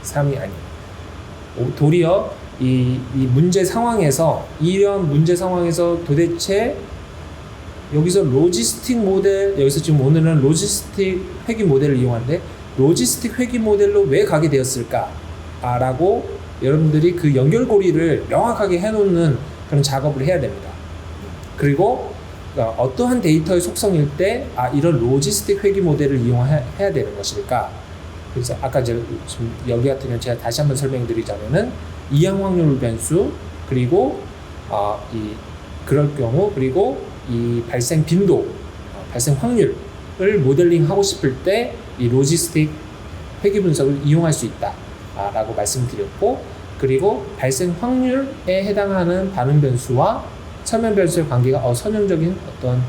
사항이 아니에요. 도리어 이 문제 상황에서 이런 문제 상황에서 도대체 여기서 로지스틱 모델, 여기서 지금 오늘은 로지스틱 회귀 모델을 이용하는데 로지스틱 회귀 모델로 왜 가게 되었을까? 라고 여러분들이 그 연결고리를 명확하게 해놓는 그런 작업을 해야 됩니다. 그리고 어떠한 데이터의 속성일 때 이런 로지스틱 회귀 모델을 이용해야 되는 것일까? 그래서 아까 지금 여기 같은 경우 제가 다시 한번 설명드리자면은 이항 확률 변수 그리고 그럴 경우 그리고 이 발생 빈도, 발생 확률을 모델링하고 싶을 때 이 로지스틱 회귀 분석을 이용할 수 있다 라고 말씀드렸고, 그리고 발생 확률에 해당하는 반응 변수와 설명 변수의 관계가 선형적인 어떤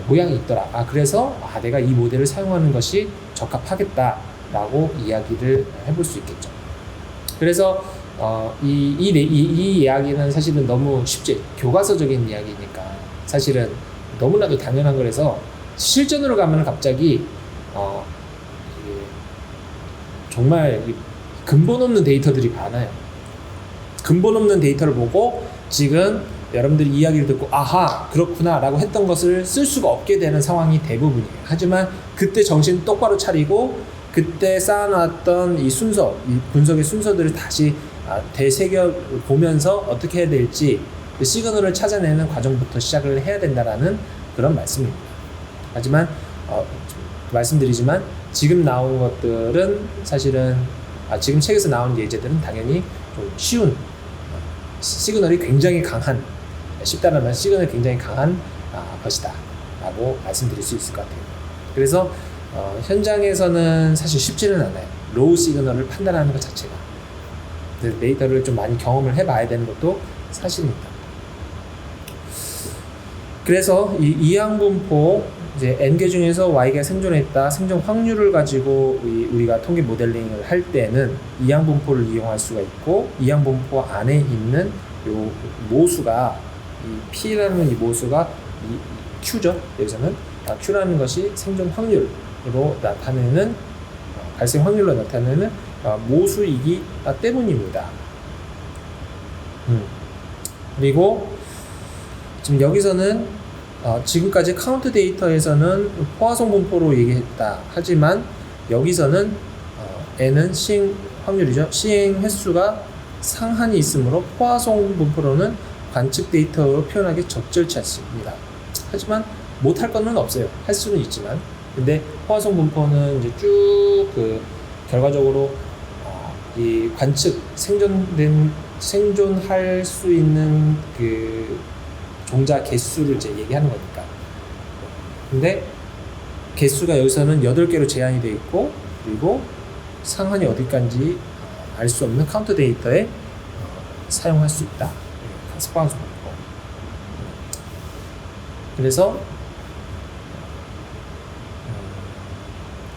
모양이 있더라. 그래서 내가 이 모델을 사용하는 것이 적합하겠다 라고 이야기를 해볼 수 있겠죠. 그래서 이 이야기는 사실은 너무 쉽지, 교과서적인 이야기니까 사실은 너무나도 당연한 거라서 실전으로 가면 갑자기 정말 근본 없는 데이터들이 많아요. 근본 없는 데이터를 보고 지금 여러분들이 이야기를 듣고 아하 그렇구나 라고 했던 것을 쓸 수가 없게 되는 상황이 대부분이에요. 하지만 그때 정신 똑바로 차리고 그때 쌓아놨던 이 순서, 이 분석의 순서들을 다시 되새겨 보면서 어떻게 해야 될지 그 시그널을 찾아내는 과정부터 시작을 해야 된다라는 그런 말씀입니다. 하지만 말씀드리지만 지금 나온 것들은 사실은 지금 책에서 나온 예제들은 당연히 좀 쉬운 시그널이 굉장히 강한, 쉽다라면 시그널이 굉장히 강한 것이다 라고 말씀드릴 수 있을 것 같아요. 그래서 현장에서는 사실 쉽지는 않아요. 로우 시그널을 판단하는 것 자체가. 데이터를 좀 많이 경험을 해봐야 되는 것도 사실입니다. 그래서 이 이항분포 이제 n개 중에서 y가 생존했다, 생존 확률을 가지고 우리가 통계 모델링을 할 때는 이항분포를 이용할 수가 있고, 이항분포 안에 있는 요 모수가 이 p라는 이 모수가 이 q죠. 여기서는 q라는 것이 생존 확률로 나타내는 발생 확률로 나타내는 모수이기 때문입니다. 그리고 지금 여기서는 지금까지 카운트 데이터에서는 포화송 분포로 얘기했다. 하지만 여기서는 n은 시행 확률이죠. 시행 횟수가 상한이 있으므로 포화송 분포로는 관측 데이터로 표현하기 적절치 않습니다. 하지만 못할 거는 없어요. 할 수는 있지만. 근데 포화송 분포는 이제 쭉 결과적으로 이 관측 생존할 수 있는 그 종자 개수를 이제 얘기하는 거니까. 근데 개수가 여기서는 8개로 제한이 되어 있고, 그리고 상한이 어디까지 알 수 없는 카운트 데이터에 사용할 수 있다. 스파운스 분포. 그래서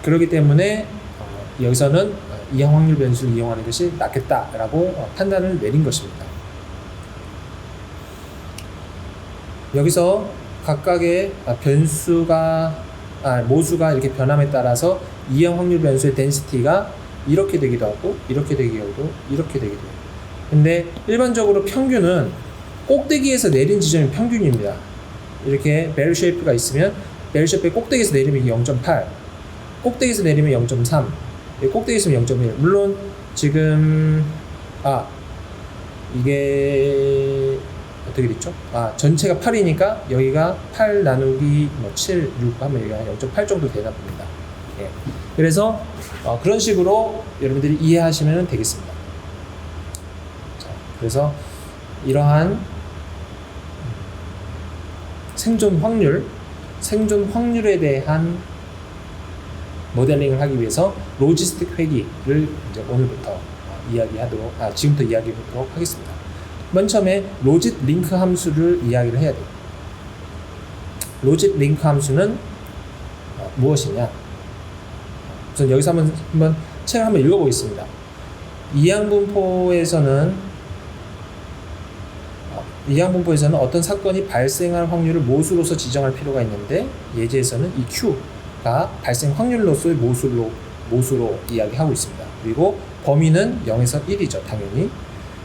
그렇기 때문에 여기서는 이항 확률 변수를 이용하는 것이 낫겠다라고 판단을 내린 것입니다. 여기서 각각의 변수가 모수가 이렇게 변함에 따라서 이항 확률 변수의 density가 이렇게 되기도 하고 이렇게 되기도 하고 이렇게 되기도 해요. 근데 일반적으로 평균은 꼭대기에서 내린 지점이 평균입니다. 이렇게 벨 쉐이프가 있으면 벨 쉐이프의 꼭대기에서 내리면 0.8, 꼭대기에서 내리면 0.3, 꼭대기에서 0.1. 물론 지금 이게 어떻게 됐죠? 전체가 8이니까 여기가 8 나누기 7, 6 하면 여기가 0.8 정도 되나 봅니다. 예. 그래서 그런 식으로 여러분들이 이해하시면 되겠습니다. 자, 그래서 이러한 생존 확률에 대한 모델링을 하기 위해서 로지스틱 회귀를 이제 오늘부터 지금부터 이야기하도록 하겠습니다. 맨 처음에 로짓 링크 함수를 이야기를 해야 돼요. 로짓 링크 함수는 무엇이냐? 우선 여기서 한번 책을 한번 읽어보겠습니다. 이항분포에서는 어떤 사건이 발생할 확률을 모수로서 지정할 필요가 있는데 예제에서는 이 Q가 발생 확률로서의 모수로 이야기하고 있습니다. 그리고 범위는 0에서 1이죠, 당연히.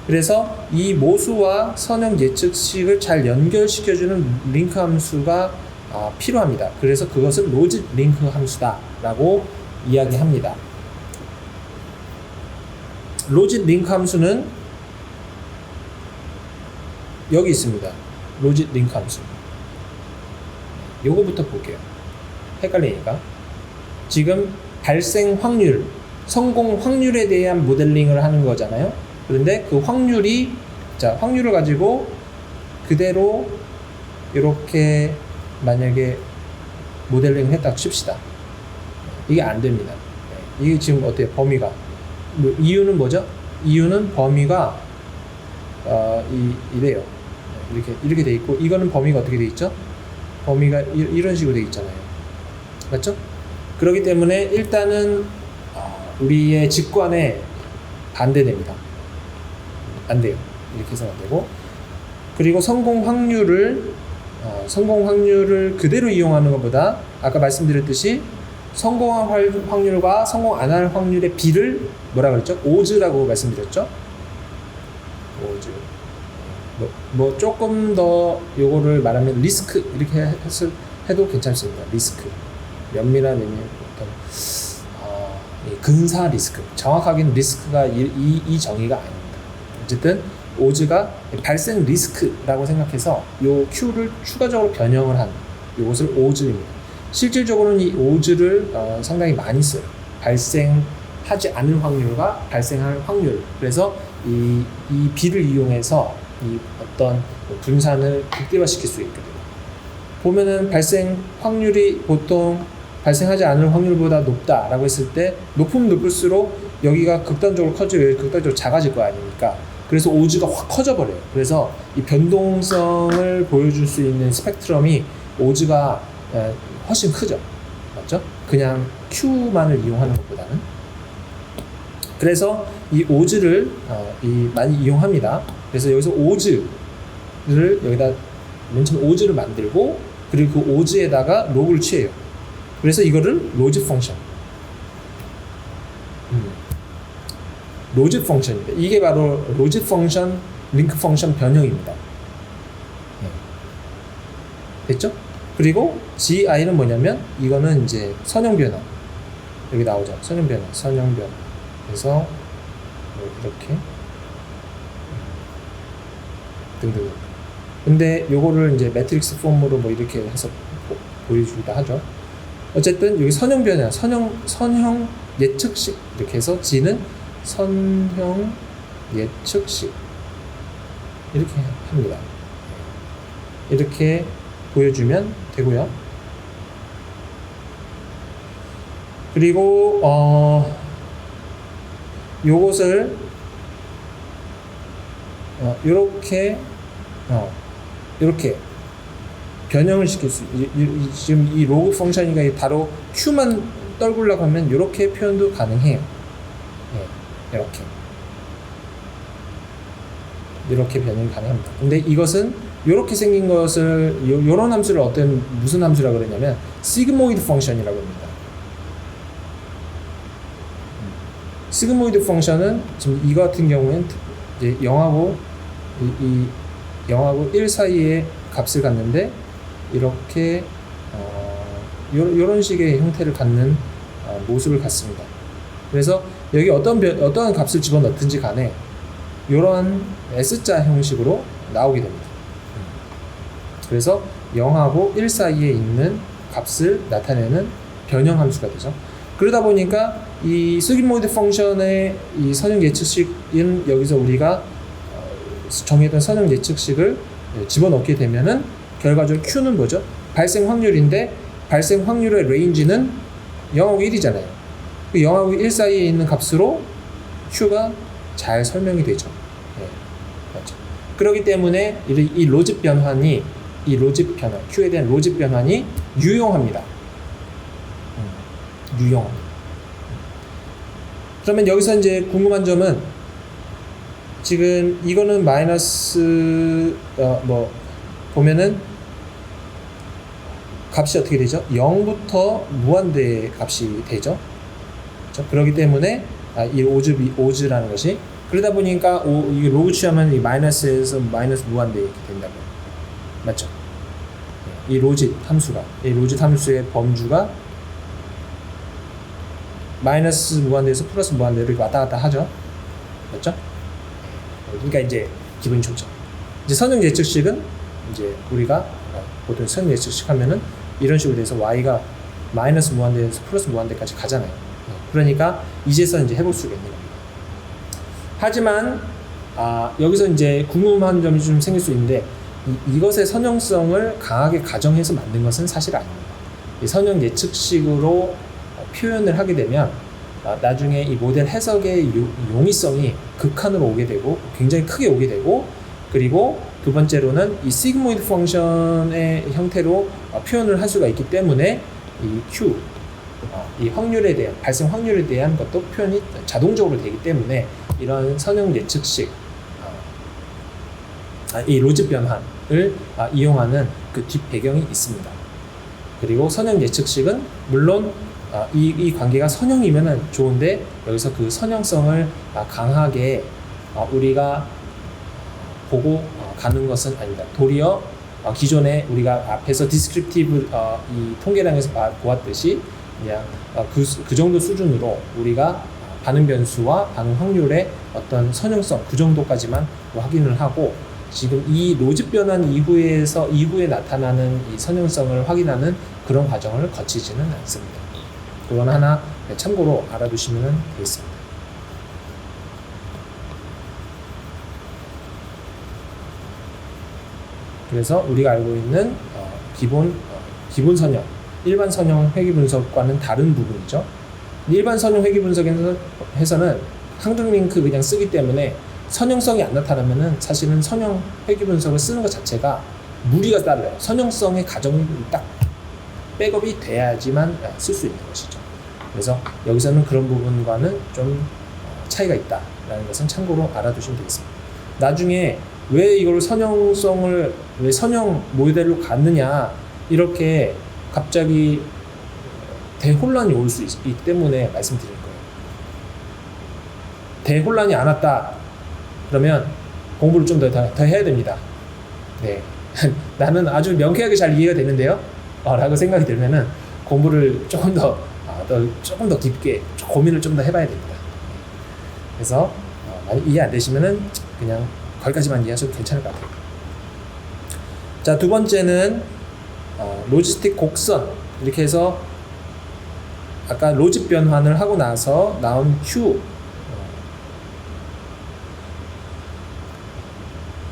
그래서 이 모수와 선형 예측식을 잘 연결시켜주는 링크 함수가 필요합니다. 그래서 그것을 로짓 링크 함수다라고 이야기합니다. 로짓 링크 함수는 여기 있습니다. 로짓 링크 함수. 요거부터 볼게요. 헷갈리니까. 지금 발생 확률, 성공 확률에 대한 모델링을 하는 거잖아요. 그런데 그 확률을 가지고 그대로 이렇게 만약에 모델링을 했다고 칩시다. 이게 안 됩니다. 이게 지금 어때요? 범위가. 이유는 뭐죠? 이유는 범위가 이래요. 이렇게 돼 있고, 이거는 범위가 어떻게 돼 있죠? 범위가 이런 식으로 돼 있잖아요. 맞죠? 그렇기 때문에 일단은 우리의 직관에 반대됩니다. 안 돼요. 이렇게 해서는 안 되고, 그리고 성공 확률을 그대로 이용하는 것보다 아까 말씀드렸듯이 성공할 확률과 성공 안 할 확률의 비를 뭐라 그랬죠? 오즈라고 말씀드렸죠? 오즈. 뭐 조금 더 요거를 말하면 리스크 이렇게 해도 괜찮습니다. 리스크. 면밀한 어떤 근사 리스크. 정확하게는 리스크가 이 정의가 아닙니다. 어쨌든 오즈가 발생 리스크라고 생각해서 요 Q를 추가적으로 변형을 한 요것을 오즈입니다. 실질적으로는 이 오즈를 상당히 많이 써요. 발생하지 않을 확률과 발생할 확률. 그래서 이 비를 이용해서 이 어떤 분산을 극대화시킬 수 있거든요. 보면은 발생 확률이 보통 발생하지 않을 확률보다 높다라고 했을 때 높으면 높을수록 여기가 극단적으로 커지고 여기 극단적으로 작아질 거 아닙니까? 그래서 오즈가 확 커져버려요. 그래서 이 변동성을 보여줄 수 있는 스펙트럼이 오즈가 훨씬 크죠. 맞죠? 그냥 Q만을 이용하는 것보다는. 그래서 이 오즈를 많이 이용합니다. 그래서 여기서 오즈를 여기다 맨 처음에 오즈를 만들고 그리고 그 오즈에다가 로그를 취해요. 그래서 이거를 로짓 펑션. 로짓 펑션입니다. 이게 바로 로짓 펑션, 링크 펑션 변형입니다. 됐죠? 그리고 GI는 뭐냐면 이거는 이제 선형 변화. 여기 나오죠. 선형 변화. 그래서 이렇게 등등. 근데 요거를 이제 매트릭스 폼으로 뭐 이렇게 해서 보여주기도 하죠. 어쨌든 여기 선형 변화, 선형 예측식 이렇게 해서 G는 선형 예측식 이렇게 합니다. 이렇게 보여주면 되고요. 그리고 요것을 이렇게 변형을 시킬 수 지금 이 로그 펑션이가 바로 Q만 떨구려고 하면 이렇게 표현도 가능해요. 이렇게 이렇게 변형이 가능합니다. 근데 이것은 이렇게 생긴 것을 요런 함수를 무슨 함수라고 그러냐면 시그모이드 펑션이라고 합니다. 시그모이드 펑션은 지금 이거 같은 경우엔 이제 0하고 이 0하고 1 사이의 값을 갖는데 이렇게 요런 식의 형태를 갖는 모습을 갖습니다. 그래서 여기 어떠한 값을 집어넣든지 간에 이러한 S자 형식으로 나오게 됩니다. 그래서 0하고 1 사이에 있는 값을 나타내는 변형 함수가 되죠. 그러다 보니까 이 시그모이드 펑션의 이 선형 예측식은 여기서 우리가 정했던 선형 예측식을 집어넣게 되면은 결과적으로 Q는 뭐죠? 발생 확률인데 발생 확률의 레인지는 0하고 1이잖아요. 그 0하고 1 사이에 있는 값으로 Q가 잘 설명이 되죠. 네, 맞죠. 그렇기 때문에 이 로짓 변환이 Q에 대한 로짓 변환이 유용합니다. 유용합니다. 그러면 여기서 이제 궁금한 점은 지금 이거는 마이너스 보면은 값이 어떻게 되죠? 0부터 무한대 값이 되죠. 그렇죠? 그렇기 때문에 이 오즈라는 것이 그러다 보니까 이게 로그 취하면 이 마이너스에서 마이너스 무한대 이렇게 된다고 맞죠? 이 로짓 함수의 범주가 마이너스 무한대에서 플러스 무한대로 왔다 갔다 하죠. 맞죠? 그러니까 이제 기분이 좋죠. 이제 선형 예측식은 이제 우리가 보통 선형 예측식 하면은 이런 식으로 돼서 y가 마이너스 무한대에서 플러스 무한대까지 가잖아요. 그러니까 이제서 이제 해볼 수가 있는 겁니다. 하지만 여기서 이제 궁금한 점이 좀 생길 수 있는데 이것의 선형성을 강하게 가정해서 만든 것은 사실 아닙니다. 이 선형 예측식으로 표현을 하게 되면 나중에 이 모델 해석의 용이성이 극한으로 오게 되고 굉장히 크게 오게 되고 그리고 두 번째로는 이 시그모이드 펑션의 형태로 표현을 할 수가 있기 때문에 이 Q, 이 확률에 대한 발생 확률에 대한 것도 표현이 자동적으로 되기 때문에 이런 선형 예측식, 이 로짓 변환을 이용하는 그 뒷 배경이 있습니다. 그리고 선형 예측식은 물론 이 관계가 선형이면 좋은데 여기서 그 선형성을 강하게 우리가 보고 가는 것은 아니다. 도리어 기존에 우리가 앞에서 디스크립티브 이 통계량에서 보았듯이 그냥 그 정도 수준으로 우리가 반응 변수와 반응 확률의 어떤 선형성 그 정도까지만 확인을 하고 지금 이 로짓 변환 이후에 나타나는 이 선형성을 확인하는 그런 과정을 거치지는 않습니다. 그건 하나 참고로 알아두시면 되겠습니다. 그래서 우리가 알고 있는 기본 선형, 일반 선형 회귀 분석과는 다른 부분이죠. 일반 선형 회귀 분석에서는 항등 링크 그냥 쓰기 때문에 선형성이 안 나타나면은 사실은 선형 회귀 분석을 쓰는 것 자체가 무리가 따라요. 선형성의 가정이 딱 백업이 돼야지만 쓸 수 있는 것이죠. 그래서 여기서는 그런 부분과는 좀 차이가 있다라는 것은 참고로 알아두시면 되겠습니다. 나중에 왜 이걸 왜 선형 모델로 갔느냐 이렇게 갑자기 대혼란이 올 수 있기 때문에 말씀드린 거예요. 대혼란이 안 왔다 그러면 공부를 좀 더 해야 됩니다. 네. 나는 아주 명쾌하게 잘 이해가 되는데요. 라고 생각이 들면은 공부를 조금 더 깊게 고민을 좀 더 해봐야 됩니다. 그래서 많이 이해 안 되시면은 그냥 거기까지만 이해하셔도 괜찮을 것 같아요. 자, 두 번째는 로지스틱 곡선 이렇게 해서 아까 로짓 변환을 하고 나서 나온 Q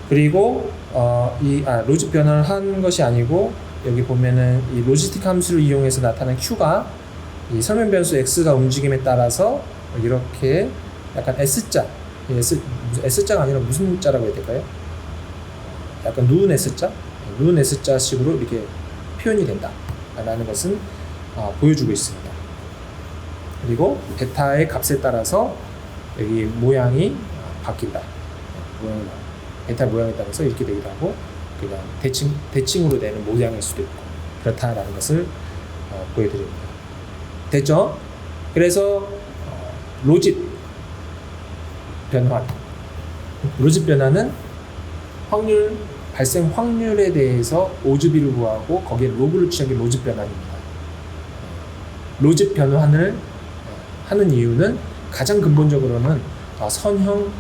그리고 로짓 변환을 한 것이 아니고 여기 보면은 이 로지스틱 함수를 이용해서 나타난 Q가 이 설명 변수 X가 움직임에 따라서 이렇게 약간 S자가 아니라 무슨 자라고 해야 될까요? 약간 누운 S자 식으로 이렇게 표현이 된다 라는 것은 보여주고 있습니다. 그리고 베타의 값에 따라서 여기 모양이 바뀐다. 베타 모양에 따라서 이렇게 되기도 하고 그냥 대칭으로 되는 모양일 수도 있고 그렇다라는 것을 보여드립니다. 됐죠? 그래서 로짓 변화는 발생 확률에 대해서 오즈비를 구하고 거기에 로그를 취한 게 로짓 변환입니다. 로짓 변환을 하는 이유는 가장 근본적으로는 선형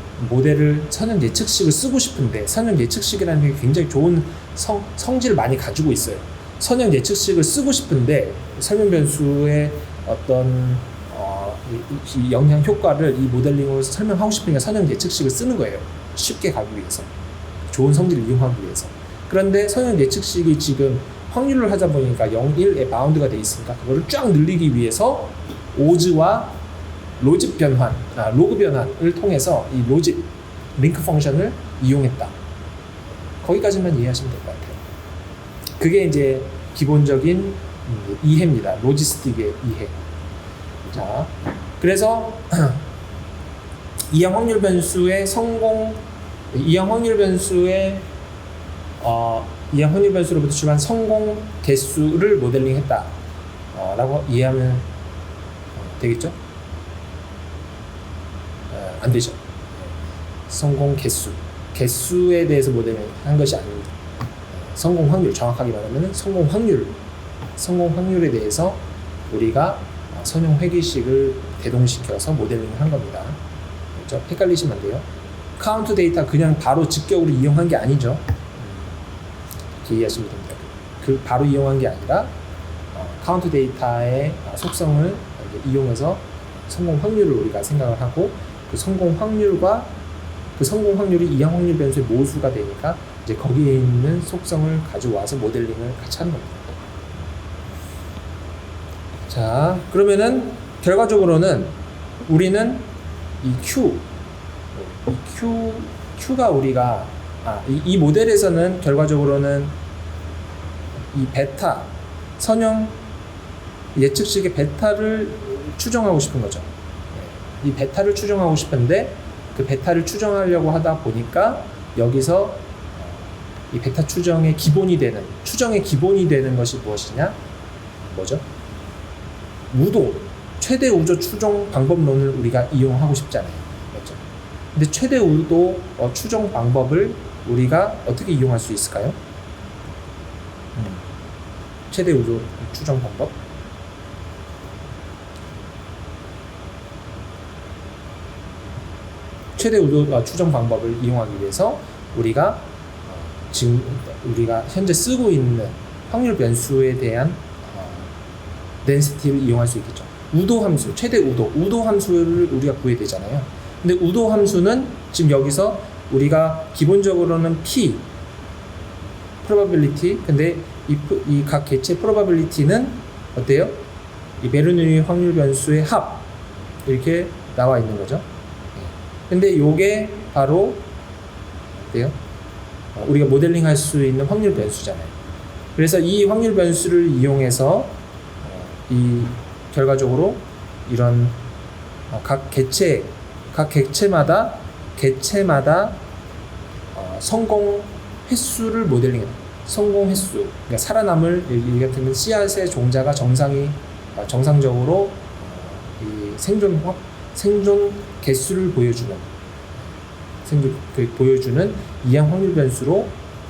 예측식을 쓰고 싶은데 선형 예측식이라는 게 굉장히 좋은 성질을 많이 가지고 있어요. 선형 예측식을 쓰고 싶은데 설명 변수의 어떤 이 영향 효과를 이 모델링으로 설명하고 싶으니까 선형 예측식을 쓰는 거예요. 쉽게 가기 위해서. 좋은 성질을 이용하기 위해서. 그런데 선형 예측식이 지금 확률을 하다 보니까 0, 1에 바운드가 돼 있으니까 그거를 쫙 늘리기 위해서 오즈와 로그 변환을 통해서 이 로짓 링크 펑션을 이용했다. 거기까지만 이해하시면 될 것 같아요. 그게 이제 기본적인 이해입니다. 로지스틱의 이해. 자, 그래서 이항 확률 변수의 이항 확률 변수로부터 출발한 성공 개수를 모델링했다. 라고 이해하면 되겠죠? 안 되죠. 성공 개수에 대해서 모델링한 것이 아닙니다. 성공 확률, 정확하게 말하면 성공 확률에 대해서 우리가 선형 회귀식을 대동시켜서 모델링을 한 겁니다. 그렇죠? 헷갈리시면 안 돼요. 카운트 데이터 그냥 바로 직격으로 이용한 게 아니죠. 이렇게 이해하시면 됩니다. 그 바로 이용한 게 아니라 카운트 데이터의 속성을 이용해서 성공 확률을 우리가 생각을 하고 그 성공 확률이 이항 확률 변수의 모수가 되니까 이제 거기에 있는 속성을 가져와서 모델링을 같이 하는 겁니다. 자, 그러면은 결과적으로는 우리는 이 Q가 우리가 이 모델에서는 결과적으로는 이 베타 선형 예측식의 베타를 추정하고 싶은 거죠. 이 베타를 추정하고 싶은데 그 베타를 추정하려고 하다 보니까 여기서 이 베타 추정의 기본이 되는 것이 무엇이냐? 뭐죠? 최대 우도 추정 방법론을 우리가 이용하고 싶잖아요. 맞죠? 근데 최대 우도 추정 방법을 우리가 어떻게 이용할 수 있을까요? 최대 우도 추정 방법? 최대 우도 추정 방법을 이용하기 위해서 우리가 현재 쓰고 있는 확률 변수에 대한 density를 이용할 수 있겠죠. 우도 함수, 최대 우도 함수를 우리가 구해야 되잖아요. 근데 우도 함수는 지금 여기서 우리가 기본적으로는 P probability, 근데 이 각 개체 probability는 어때요? 이 베르누이 확률 변수의 합 이렇게 나와 있는 거죠. 근데 요게 바로 어때요? 우리가 모델링할 수 있는 확률 변수잖아요. 그래서 이 확률 변수를 이용해서 이 결과적으로 이런 각 개체마다 성공 획수를 모델링해요. 성공 획수, 그러니까 살아남을 이 같은 씨앗의 종자가 정상적으로 이 생존 개수를 보여주는 이항 확률 변수로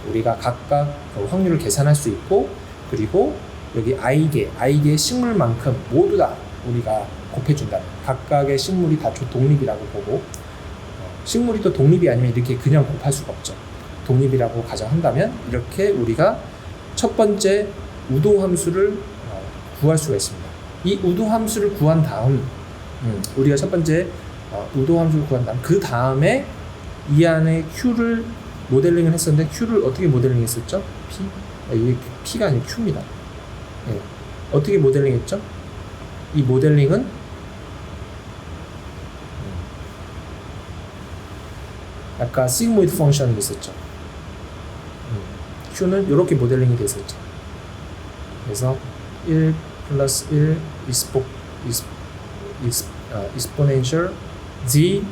우리가 각각 확률을 계산할 수 있고, 그리고 여기 i개의 식물만큼 모두 다 우리가 곱해준다. 각각의 식물이 다 독립이라고 보고, 식물이 또 독립이 아니면 이렇게 그냥 곱할 수가 없죠. 독립이라고 가정한다면 이렇게 우리가 첫 번째 우도 함수를 구할 수가 있습니다. 이 우도 함수를 구한 다음 우리가 첫 번째 우도 함수를 구한 다음 그 다음에 이 안에 Q를 모델링을 했었는데 Q를 어떻게 모델링 했었죠? 이게 P가 아니고 Q입니다. 네. 어떻게 모델링 했죠? 이 모델링은 아까 시그모이드 펑션이 있었죠. Q는 이렇게 모델링이 됐었죠. 그래서 1 플러스 1 exponential z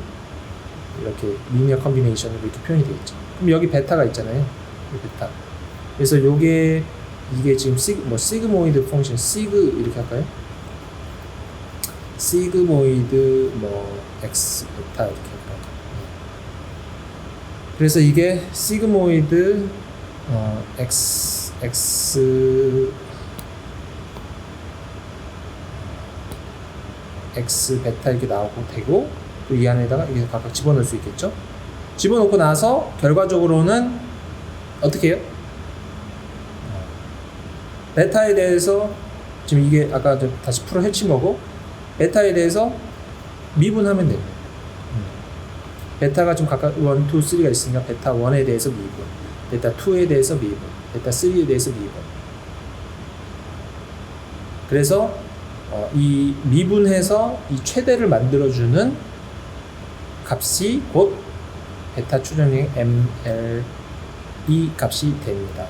이렇게 리니어 컨비네이션으로 이렇게 표현이 되겠죠. 그럼 여기 베타가 있잖아요. 이 베타. 그래서 이게 지금 시그모이드 펑션, 시그 이렇게 할까요? 시그모이드 x 베타 이렇게 할까요? 그래서 이게 시그모이드 x 베타 이렇게 나오고 되고, 또 이 안에다가 이게 각각 집어넣을 수 있겠죠. 집어넣고 나서 결과적으로는 어떻게 해요? 베타에 대해서 지금 이게 아까 다시 풀어 헤친 거고, 베타에 대해서 미분하면 됩니다. 베타가 좀 각각 1, 2, 3가 있으니까 베타 1에 대해서 미분, 베타 2에 대해서 미분, 베타 3에 대해서 미분. 그래서 이 미분해서 이 최대를 만들어주는 값이 곧 베타 추정량 ML 이 값이 됩니다.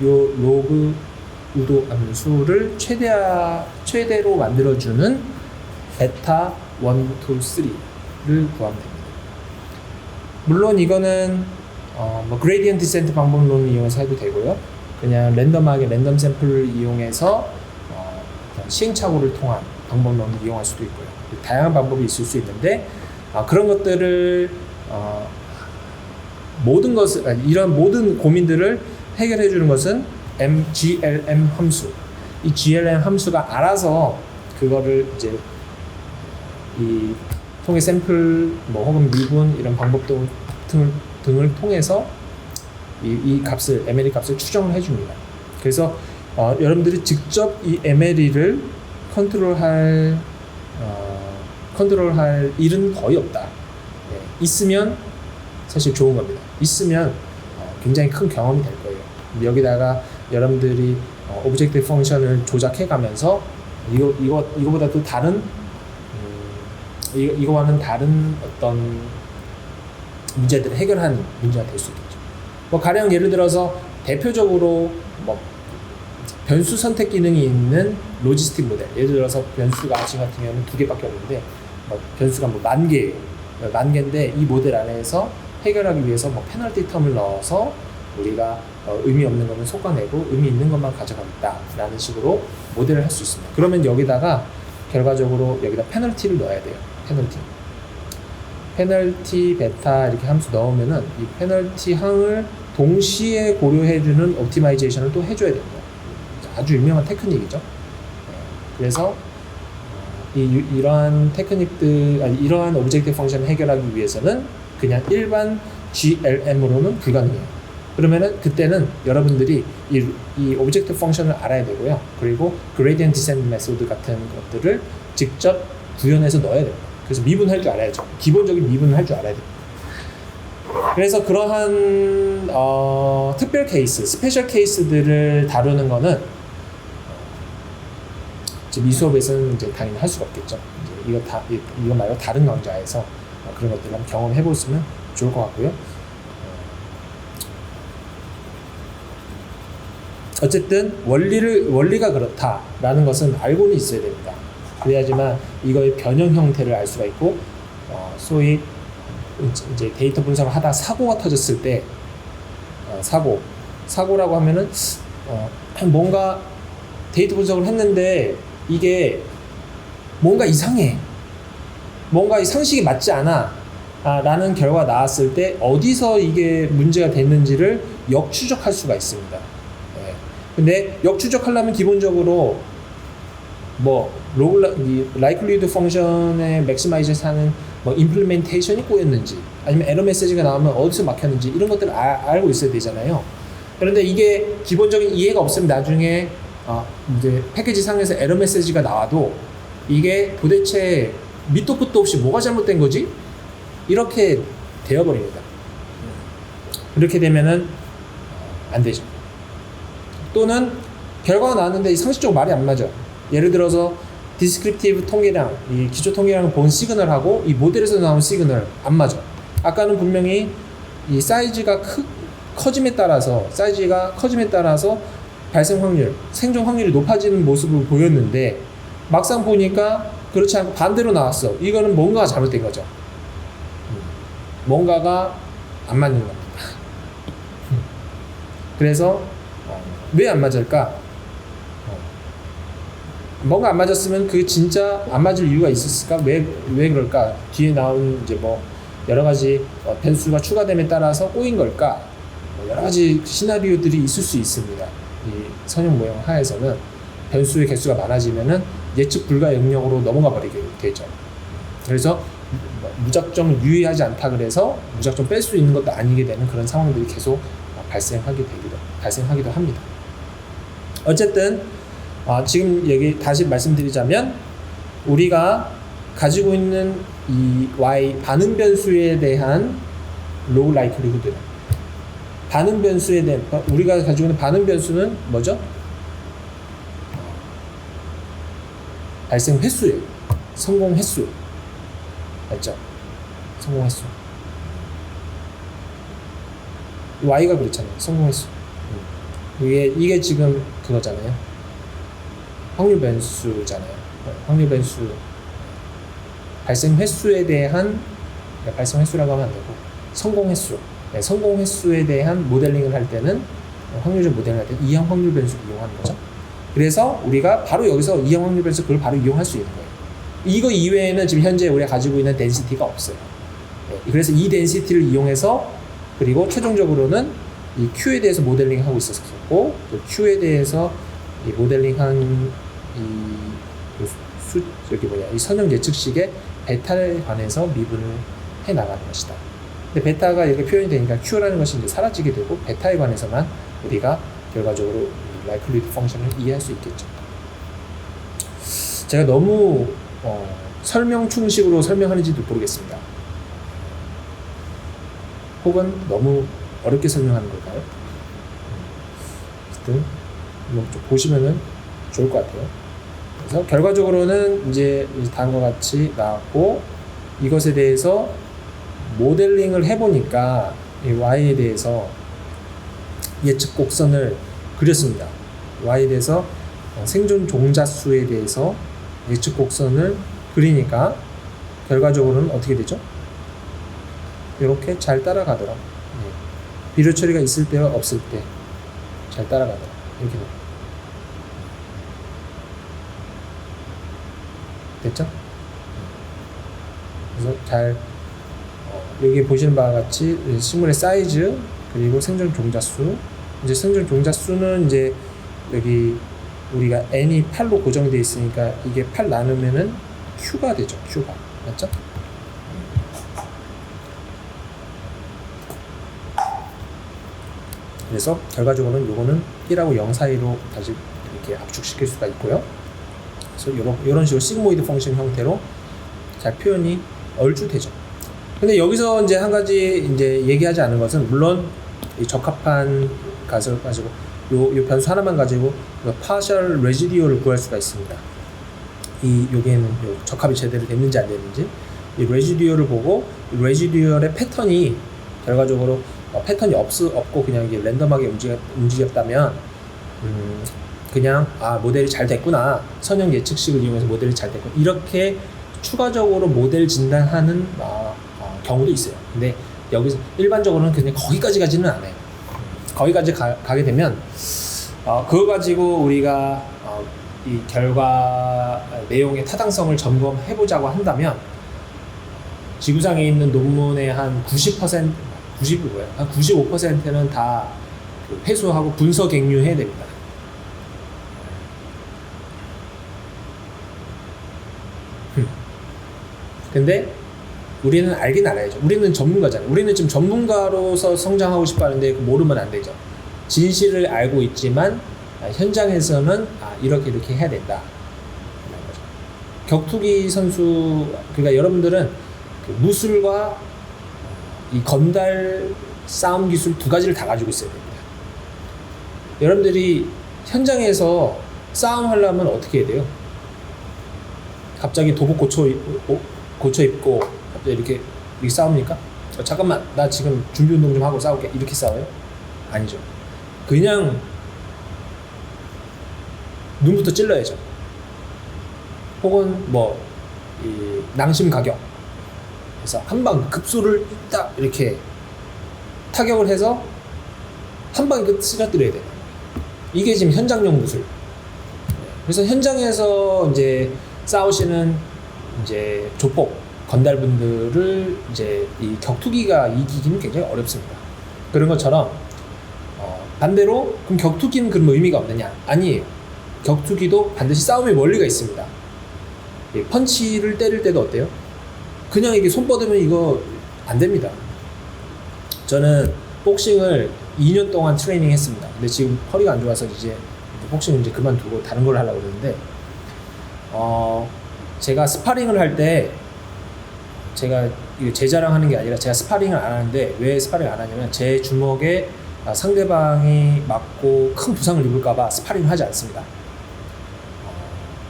요 로그 우도 함수를 최대로 만들어주는 베타 1, 2, 3를 구하면 됩니다. 물론 이거는 그레디언트 디센트 방법론을 이용해서 해도 되고요. 그냥 랜덤하게 랜덤 샘플을 이용해서 시행착오를 통한 방법론을 이용할 수도 있고요. 다양한 방법이 있을 수 있는데, 그런 것들을 이런 모든 고민들을 해결해 주는 것은 GLM 함수. 이 GLM 함수가 알아서 그거를 이제 이 통계 샘플 혹은 미분 이런 방법 등을 통해서 이 값을 MLE 값을 추정을 해줍니다. 그래서 여러분들이 직접 이 MLE를 컨트롤할 일은 거의 없다. 네, 있으면 사실 좋은 겁니다. 있으면 굉장히 큰 경험이 될 거예요. 여기다가 여러분들이 오브젝트 펑션을 조작해 가면서 이거보다 또 다른 이거와는 다른 어떤 문제들을 해결하는 문제가 될 수 있겠죠. 가령 예를 들어서 대표적으로 변수 선택 기능이 있는 로지스틱 모델, 예를 들어서 변수가 지금 같은 경우는 2개밖에 없는데 변수가 10,000개예요. 10,000개인데 이 모델 안에서 해결하기 위해서 페널티 텀을 넣어서 우리가 의미 없는 거는 솎아내고 의미 있는 것만 가져가겠다 라는 식으로 모델을 할 수 있습니다. 그러면 여기다가 결과적으로 여기다 페널티를 넣어야 돼요. 페널티 베타 이렇게 함수 넣으면은 이 페널티 항을 동시에 고려해주는 옵티마이제이션을 또 해줘야 됩니다. 아주 유명한 테크닉이죠. 그래서 이러한 테크닉들, 이러한 오브젝트 펑션을 해결하기 위해서는 그냥 일반 GLM으로는 불가능해요. 그러면은 그때는 여러분들이 이 오브젝트 펑션을 알아야 되고요. 그리고 그레디언트 디센트 메소드 같은 것들을 직접 구현해서 넣어야 됩니다. 그래서 미분할 줄 알아야죠. 기본적인 미분을 할 줄 알아야 됩니다. 그래서 그러한 특별 케이스, 스페셜 케이스들을 다루는 거는 이 수업에서는 이제 당연히 할 수가 없겠죠. 이거 말고 다른 강좌에서 그런 것들을 한번 경험해 보시면 좋을 것 같고요. 어쨌든 원리가 그렇다라는 것은 알고는 있어야 됩니다. 그래야지만 이거의 변형 형태를 알 수가 있고, 소위 이제 데이터 분석을 하다 사고가 터졌을 때, 사고라고 하면은 뭔가 데이터 분석을 했는데 이게 뭔가 이상해, 뭔가 이 상식이 맞지 않아 라는 결과가 나왔을 때 어디서 이게 문제가 됐는지를 역추적할 수가 있습니다. 근데 역추적하려면 기본적으로 likelihood 펑션의 맥시마이즈에서 하는 임플리멘테이션이 꼬였는지, 아니면 에러 메시지가 나오면 어디서 막혔는지 이런 것들을 알고 있어야 되잖아요. 그런데 이게 기본적인 이해가 없으면 나중에 이제 패키지 상에서 에러 메시지가 나와도 이게 도대체 밑도 끝도 없이 뭐가 잘못된 거지? 이렇게 되어버립니다. 이렇게 되면은 안 되죠. 또는 결과가 나왔는데 상식적으로 말이 안 맞아. 예를 들어서 디스크립티브 통계량, 이 기초 통계량을 본 시그널하고 이 모델에서 나온 시그널 안 맞아. 아까는 분명히 이 사이즈가 커짐에 따라서 발생 확률, 생존 확률이 높아지는 모습을 보였는데 막상 보니까 그렇지 않고 반대로 나왔어. 이거는 뭔가가 잘못된 거죠. 뭔가가 안 맞는 겁니다. 그래서 왜 안 맞을까? 뭔가 안 맞았으면 그 진짜 안 맞을 이유가 있었을까? 왜 그럴까? 뒤에 나온 이제 뭐 여러 가지 변수가 추가됨에 따라서 꼬인 걸까? 뭐 여러 가지 시나리오들이 있을 수 있습니다. 이 선형 모형 하에서는 변수의 개수가 많아지면은 예측 불가 영역으로 넘어가 버리게 되죠. 그래서 무작정 유의하지 않다 그래서 무작정 뺄 수 있는 것도 아니게 되는 그런 상황들이 계속 발생하기도 합니다. 어쨌든 지금 여기 다시 말씀드리자면 우리가 가지고 있는 이 y 반응 변수에 대한 low likelihood, 반응 변수에 대한 우리가 가지고 있는 반응 변수는 뭐죠? 발생 횟수예요. 성공 횟수. 맞죠? 성공 횟수. y가 그렇잖아요. 성공 횟수. 이게 지금 그거잖아요. 확률 변수잖아요. 확률 변수. 발생 횟수에 대한, 발생 횟수라고 하면 안 되고 성공 횟수. 성공 횟수에 대한 모델링을 할 때는, 확률적 모델링을 할 때 이항 확률 변수를 이용하는 거죠. 그래서 우리가 바로 여기서 이항 확률 변수 그걸 바로 이용할 수 있는 거예요. 이거 이외에는 지금 현재 우리가 가지고 있는 덴시티가 없어요. 그래서 이 덴시티를 이용해서, 그리고 최종적으로는 이 Q에 대해서 모델링 하고 있었고, 또 Q에 대해서 이 모델링한 이 선형 예측식의 베타에 관해서 미분을 해 나가는 것이다. 근데 베타가 이렇게 표현이 되니까 Q라는 것이 이제 사라지게 되고, 베타에 관해서만 우리가 결과적으로 likelihood 펑션을 이해할 수 있겠죠. 제가 너무 설명충식으로 설명하는지도 모르겠습니다. 혹은 너무 어렵게 설명하는 걸까요? 어쨌든 좀 보시면은 좋을 것 같아요. 그래서 결과적으로는 이제 다음과 같이 나왔고, 이것에 대해서 모델링을 해보니까 이 y에 대해서 예측 곡선을 그렸습니다. y에 대해서 생존 종자수에 대해서 예측 곡선을 그리니까 결과적으로는 어떻게 되죠? 이렇게 잘 따라가더라. 비료 처리가 있을 때와 없을 때 잘 따라가더라. 이렇게 됐죠? 그래서 잘 여기 보시는 바와 같이 식물의 사이즈, 그리고 생존 종자수. 이제 생존 종자수는 이제 여기 우리가 n이 8로 고정되어 있으니까 이게 8 나누면은 q가 되죠. q가 맞죠? 그래서 결과적으로는 요거는 1하고 0 사이로 다시 이렇게 압축시킬 수가 있고요. 그래서 이런 식으로 시그모이드 펑션 형태로 잘 표현이 얼추 되죠. 근데 여기서 이제 한 가지 이제 얘기하지 않은 것은, 물론 이 적합한 가지고 요 변수 하나만 가지고 partial residual을 구할 수가 있습니다. 여기에는 적합이 제대로 됐는지 안 됐는지, 이 residual을 보고 이 residual의 패턴이 결과적으로 패턴이 없고 그냥 이게 랜덤하게 움직였다면 그냥 모델이 잘 됐구나, 선형 예측식을 이용해서 모델이 잘 됐구나, 이렇게 추가적으로 모델 진단하는 경우도 있어요. 근데 여기서 일반적으로는 그냥 거기까지 가지는 않아요. 거기까지 가게 되면 그거 가지고 우리가 이 결과 내용의 타당성을 점검해보자고 한다면 지구상에 있는 논문의 한 90%, 95%는 다 회수하고 분석 갱류해야 됩니다. 근데 우리는 알긴 알아야죠. 우리는 전문가잖아요. 우리는 지금 전문가로서 성장하고 싶어 하는데 모르면 안 되죠. 진실을 알고 있지만 현장에서는 이렇게 해야 된다. 격투기 선수, 그러니까 여러분들은 그 무술과 이 건달 싸움 기술 두 가지를 다 가지고 있어야 됩니다. 여러분들이 현장에서 싸움 하려면 어떻게 해야 돼요? 갑자기 도복 고쳐 입고 갑자기 이렇게 싸웁니까? 잠깐만, 나 지금 준비 운동 좀 하고 싸울게, 이렇게 싸워요? 아니죠. 그냥 눈부터 찔러야죠. 혹은 이 낭심 가격, 그래서 한 방 급소를 딱 이렇게 타격을 해서 한 방에 쓰러뜨려야 돼요. 이게 지금 현장용 무술. 그래서 현장에서 이제 싸우시는 이제 조폭 건달분들을 이제 이 격투기가 이기기는 굉장히 어렵습니다. 그런 것처럼 반대로 그럼 격투기는 그런 의미가 없느냐? 아니에요. 격투기도 반드시 싸움의 원리가 있습니다. 펀치를 때릴 때도 어때요? 그냥 이게 손 뻗으면 이거 안 됩니다. 저는 복싱을 2년 동안 트레이닝 했습니다. 근데 지금 허리가 안 좋아서 이제 복싱을 이제 그만두고 다른 걸 하려고 그러는데, 제가 스파링을 할 때, 제가 제 자랑하는 게 아니라 제가 스파링을 안 하는데, 왜 스파링을 안 하냐면 제 주먹에 상대방이 맞고 큰 부상을 입을까봐 스파링을 하지 않습니다.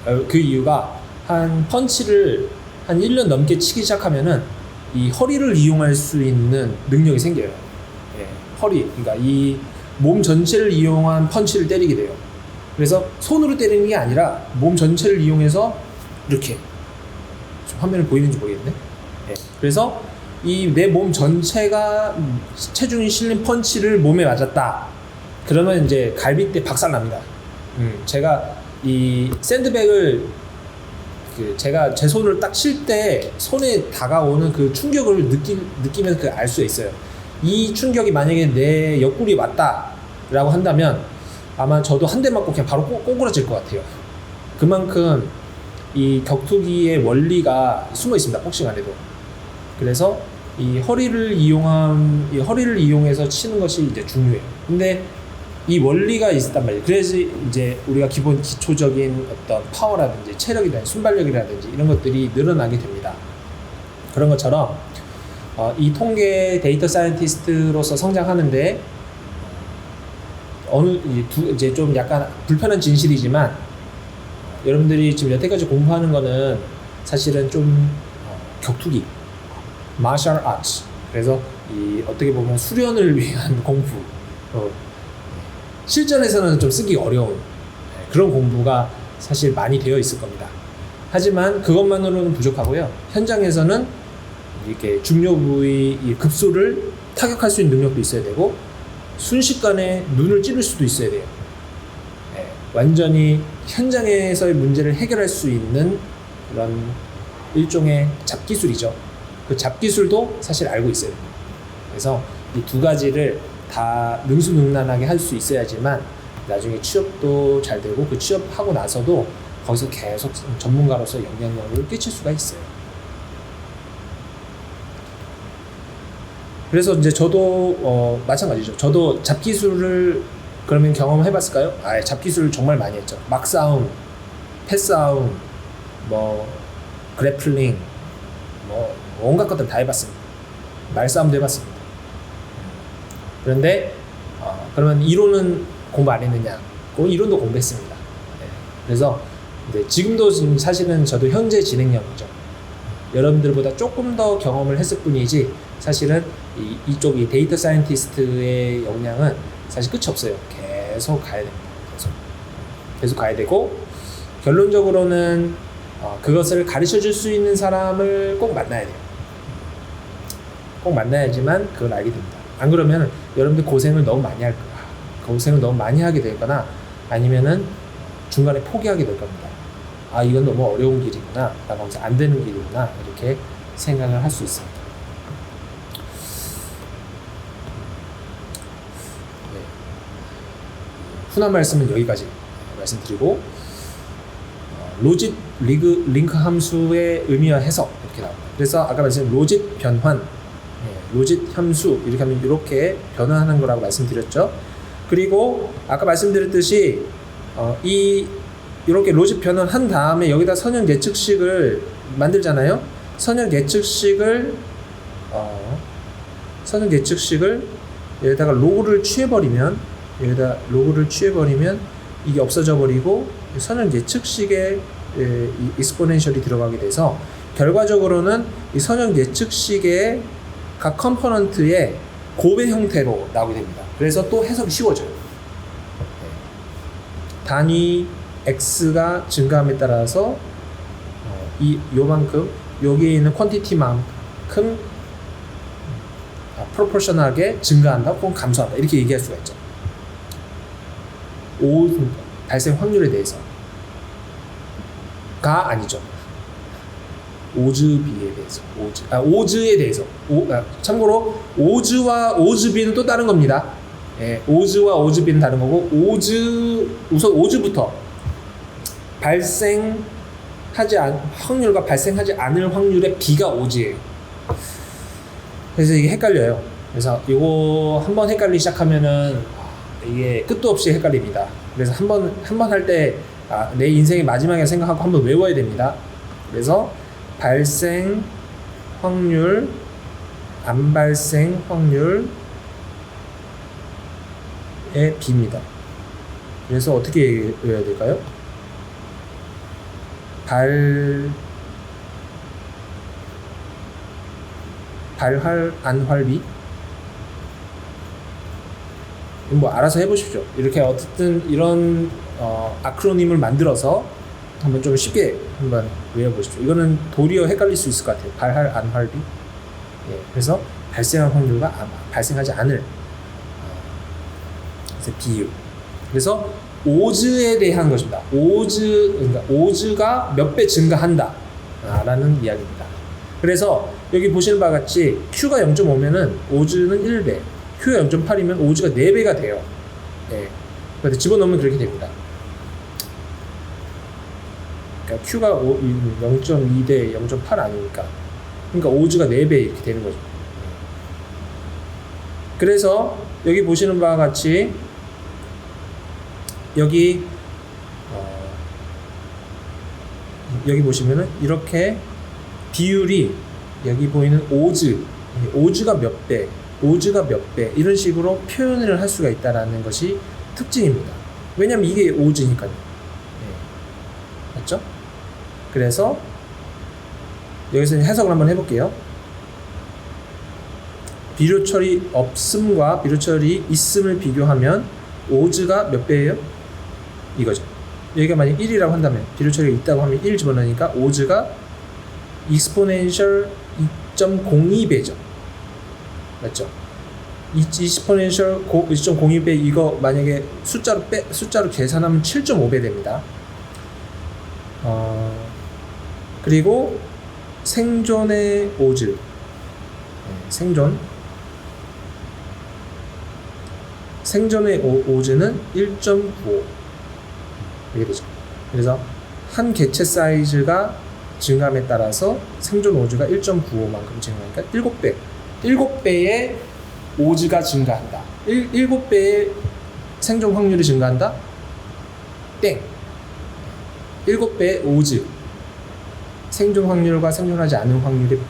그 이유가 한 펀치를 한 1년 넘게 치기 시작하면은 이 허리를 이용할 수 있는 능력이 생겨요. 예, 허리, 그러니까 이 몸 전체를 이용한 펀치를 때리게 돼요. 그래서 손으로 때리는 게 아니라 몸 전체를 이용해서 이렇게, 좀 화면을 보이는지 모르겠네. 예, 그래서 이 내 몸 전체가 체중이 실린 펀치를 몸에 맞았다. 그러면 이제 갈비뼈 박살납니다. 제가 이 샌드백을 제가 제 손을 딱 칠 때 손에 다가오는 그 충격을 느끼면서 그 알 수 있어요. 이 충격이 만약에 내 옆구리에 맞다라고 한다면 아마 저도 한 대 맞고 그냥 바로 꼬꾸라질 것 같아요. 그만큼 이 격투기의 원리가 숨어 있습니다. 복싱 안에도. 그래서 이 허리를 이용해서 치는 것이 이제 중요해요. 근데 이 원리가 있단 말이에요. 그래서 이제 우리가 기본 기초적인 어떤 파워라든지 체력이라든지 순발력이라든지 이런 것들이 늘어나게 됩니다. 그런 것처럼 이 통계 데이터 사이언티스트로서 성장하는데 이제 좀 약간 불편한 진실이지만, 여러분들이 지금 여태까지 공부하는 거는 사실은 좀 격투기, 마셜 아츠, 그래서 이 어떻게 보면 수련을 위한 공부, 실전에서는 좀 쓰기 어려운 그런 공부가 사실 많이 되어 있을 겁니다. 하지만 그것만으로는 부족하고요. 현장에서는 이렇게 중요 부위 급소를 타격할 수 있는 능력도 있어야 되고, 순식간에 눈을 찌를 수도 있어야 돼요. 완전히 현장에서의 문제를 해결할 수 있는 그런 일종의 잡기술이죠. 그 잡기술도 사실 알고 있어야 됩니다. 그래서 이 두 가지를 다 능수능란하게 할 수 있어야지만 나중에 취업도 잘 되고, 그 취업하고 나서도 거기서 계속 전문가로서 영향력을 끼칠 수가 있어요. 그래서 이제 저도 마찬가지죠. 저도 잡기술을 그러면 경험해봤을까요? 잡기술 정말 많이 했죠. 막싸움, 패싸움, 그래플링, 온갖 것들 다 해봤습니다. 말싸움도 해봤습니다. 그런데 그러면 이론은 공부 안 했느냐? 이론도 공부했습니다. 그래서 지금 사실은 저도 현재 진행형이죠. 여러분들보다 조금 더 경험을 했을 뿐이지, 사실은 이쪽 데이터 사이언티스트의 역량은 사실 끝이 없어요. 계속 가야 됩니다. 계속 가야 되고, 결론적으로는 그것을 가르쳐 줄 수 있는 사람을 꼭 만나야 돼요. 꼭 만나야지만 그걸 알게 됩니다. 안 그러면 여러분들 고생을 너무 많이 할 거야. 고생을 너무 많이 하게 되거나, 아니면은 중간에 포기하게 될 겁니다. 이건 너무 어려운 길이구나, 라고 하면서 안 되는 길이구나, 이렇게 생각을 할 수 있습니다. 훈한 말씀은 여기까지 말씀드리고, 로짓 링크 함수의 의미와 해석, 이렇게 나옵니다. 그래서 아까 말씀드린 로짓 변환, 로짓 함수, 이렇게 하면 이렇게 변환하는 거라고 말씀드렸죠. 그리고 아까 말씀드렸듯이 이렇게 로짓 변환한 다음에 여기다 선형 예측식을 만들잖아요. 선형 예측식을 여기다가 로그를 취해버리면 이게 없어져 버리고 선형 예측식에 이 익스포넨셜이 들어가게 돼서, 결과적으로는 이 선형 예측식의 각 컴포넌트의 곱의 형태로 나오게 됩니다. 그래서 또 해석이 쉬워져요. 단위 x가 증가함에 따라서 요만큼, 여기에 있는 퀀티티만큼 프로포셔널하게 증가한다 혹은 감소한다, 이렇게 얘기할 수가 있죠. 발생 확률에 대해서 가 아니죠. 오즈비에 대해서 오즈에 대해서 참고로 오즈와 오즈비는 또 다른 겁니다. 예, 오즈와 오즈비는 다른 거고 우선 오즈부터 확률과 발생하지 않을 확률의 비가 오즈예요. 그래서 이게 헷갈려요. 그래서 이거 한번 헷갈리기 시작하면은 이게 끝도 없이 헷갈립니다. 그래서 한 번 할 때 내 인생의 마지막에 생각하고 한번 외워야 됩니다. 그래서 발생 확률, 안 발생 확률의 비입니다. 그래서 어떻게 외워야 될까요? 발활 안활비 뭐 알아서 해보십시오. 이렇게 어쨌든 이런 아크로님을 만들어서 한번 좀 쉽게 한번 외워보십시오. 이거는 도리어 헷갈릴 수 있을 것 같아요. 발활 안활비. 예, 그래서 발생할 확률과 발생하지 않을 비율. 그래서 오즈에 대한 것입니다. 그러니까 오즈가 몇 배 증가한다 라는 이야기입니다. 그래서 여기 보시는 바와 같이 Q가 0.5면은 오즈는 1배, Q가 0.8이면 오즈가 4배가 돼요. 예. 근데 집어넣으면 그렇게 됩니다. 그러니까 Q가 0.2 대 0.8 아니니까. 그러니까 오즈가 4배 이렇게 되는 거죠. 그래서 여기 보시는 바와 같이 여기 보시면은 이렇게 비율이 여기 보이는 오즈가 몇 배, 이런 식으로 표현을 할 수가 있다는 것이 특징입니다. 왜냐면 이게 오즈니까요. 네. 맞죠? 그래서 여기서 해석을 한번 해볼게요. 비료철이 없음과 비료철이 있음을 비교하면 오즈가 몇 배예요? 이거죠. 여기가 만약 1이라고 한다면 비료처리가 있다고 하면 1 집어넣으니까 오즈가 익스포넨셜 2.02배죠. 맞죠? 익스포넨셜 2.02배 이거 만약에 숫자로 계산하면 7.5배 됩니다. 그리고 생존의 오즈, 생존의 오즈는 1.95 이렇게 되죠. 그래서 한 개체 사이즈가 증감에 따라서 생존 오즈가 1.95만큼 증가하니까 7배의 오즈가 증가한다. 7배의 생존 확률이 증가한다? 땡. 7배의 오즈, 생존 확률과 생존하지 않은 확률의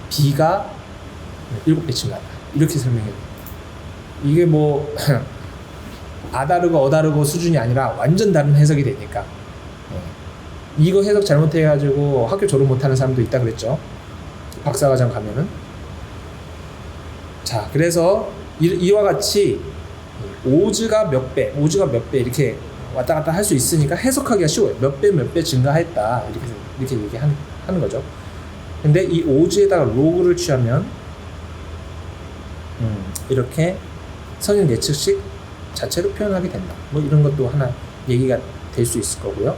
비가 7배 증가한다. 이렇게 설명해요. 이게 뭐 아다르고 어다르고 수준이 아니라 완전 다른 해석이 되니까. 이거 해석 잘못해가지고 학교 졸업 못하는 사람도 있다 그랬죠. 박사과정 가면은. 자, 그래서 이와 같이 오즈가 몇 배 이렇게 왔다 갔다 할 수 있으니까 해석하기가 쉬워요. 몇 배 증가했다 이렇게 얘기하는 거죠. 근데 이 오즈에다가 로그를 취하면 이렇게 성형 예측식 자체로 표현하게 된다. 뭐 이런 것도 하나 얘기가 될 수 있을 거고요.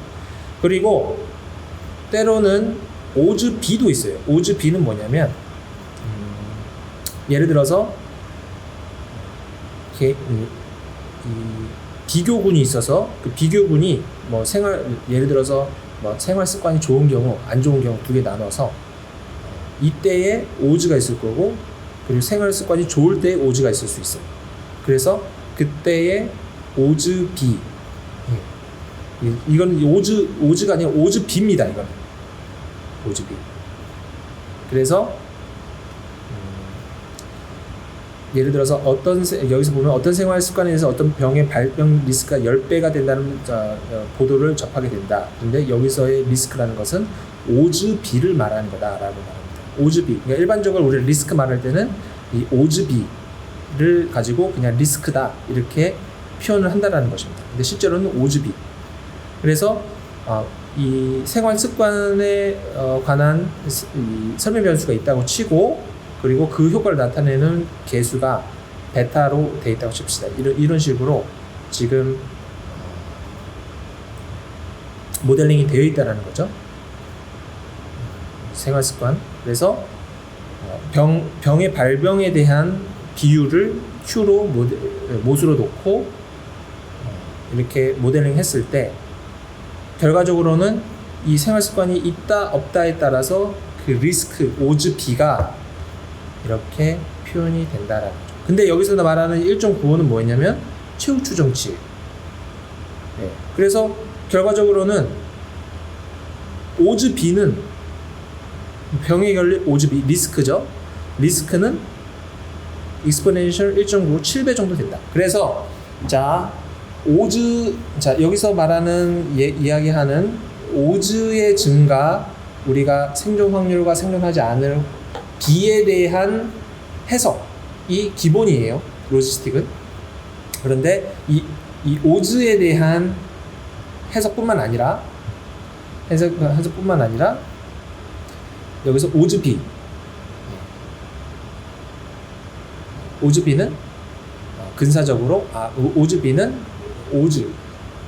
그리고 때로는 오즈비도 있어요. 오즈비는 뭐냐면 예를 들어서 이렇게 이 비교군이 있어서 그 비교군이 뭐 예를 들어서 뭐 생활 습관이 좋은 경우, 안 좋은 경우 두 개 나눠서 이때에 오즈가 있을 거고, 그리고 생활 습관이 좋을 때에 오즈가 있을 수 있어요. 그래서 그때의 오즈비, 이건 오즈가 아니라 오즈비입니다. 이건 오즈비. 그래서 예를 들어서 여기서 보면 어떤 생활 습관에 의해서 어떤 병의 발병 리스크가 10배가 된다는 보도를 접하게 된다. 근데 여기서의 리스크라는 것은 오즈비를 말하는 거다라고 말합니다. 오즈비. 그러니까 일반적으로 우리 리스크 말할 때는 이 오즈비를 가지고 그냥 리스크다 이렇게 표현을 한다는 것입니다. 근데 실제로는 오즈비. 그래서 이 생활 습관에 관한 이 설명 변수가 있다고 치고, 그리고 그 효과를 나타내는 계수가 베타로 돼 있다고 칩시다. 이런 식으로 지금 모델링이 되어 있다는 거죠. 생활습관. 그래서 병의 발병에 대한 비율을 Q로 못으로 놓고 이렇게 모델링 했을 때 결과적으로는 이 생활습관이 있다 없다에 따라서 그 리스크 오즈 B가 이렇게 표현이 된다라는 거죠. 근데 여기서 말하는 1.95는 뭐였냐면 최후 추정치. 네. 그래서 결과적으로는 오즈 B는 병에 걸릴 오즈 B 리스크죠. 리스크는 익스포넨셜 1.95 7배 정도 된다. 그래서 여기서 말하는 이야기하는 오즈의 증가, 우리가 생존 확률과 생존하지 않을 B에 대한 해석이 기본이에요. 로지스틱은. 그런데 이 오즈에 대한 해석뿐만 아니라 여기서 오즈 B, 오즈 B는 근사적으로 오즈 B는 오즈.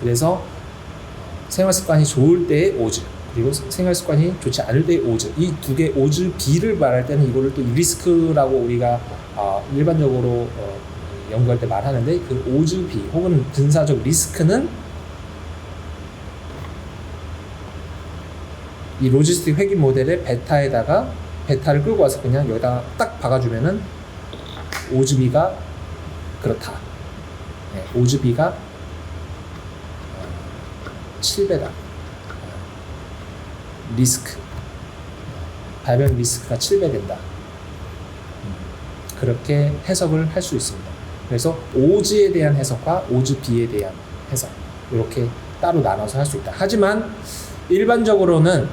그래서 생활습관이 좋을 때의 오즈, 그리고 생활습관이 좋지 않을 때의 오즈. 이 두 개 오즈 B를 말할 때는 이거를 또 리스크라고 우리가 일반적으로 연구할 때 말하는데, 그 오즈 B 혹은 근사적 리스크는 이 로지스틱 회귀 모델의 베타를 끌고 와서 그냥 여기다가 딱 박아주면은 오즈 B가 그렇다. 네, 오즈 B가 7배다. 리스크. 발병 리스크가 7배 된다. 그렇게 해석을 할 수 있습니다. 그래서 오즈에 대한 해석과 오즈 B에 대한 해석, 이렇게 따로 나눠서 할 수 있다. 하지만 일반적으로는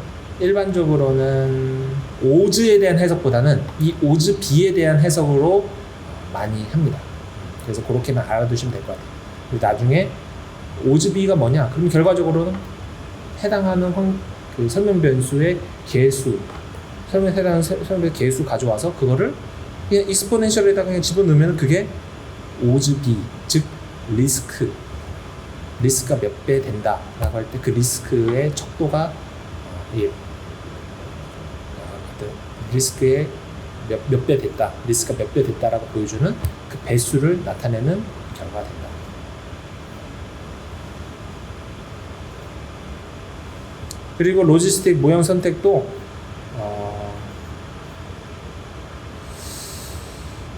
오즈에 대한 해석보다는 이 오즈 B에 대한 해석으로 많이 합니다. 그래서 그렇게만 알아두시면 될 것 같아요. 그리고 나중에 오즈 B가 뭐냐? 그럼 결과적으로는 해당하는 그 설명 변수의 개수, 해당하는 설명 개수 가져와서 그거를 그냥 익스포넨셜에다가 그냥 집어넣으면 그게 오즈 B, 즉 리스크가 몇 배 된다라고 할 때 그 리스크의 척도가 리스크의 몇 배 됐다, 리스크가 몇 배 됐다라고 보여주는 그 배수를 나타내는 결과가 된다. 그리고 로지스틱 모형 선택도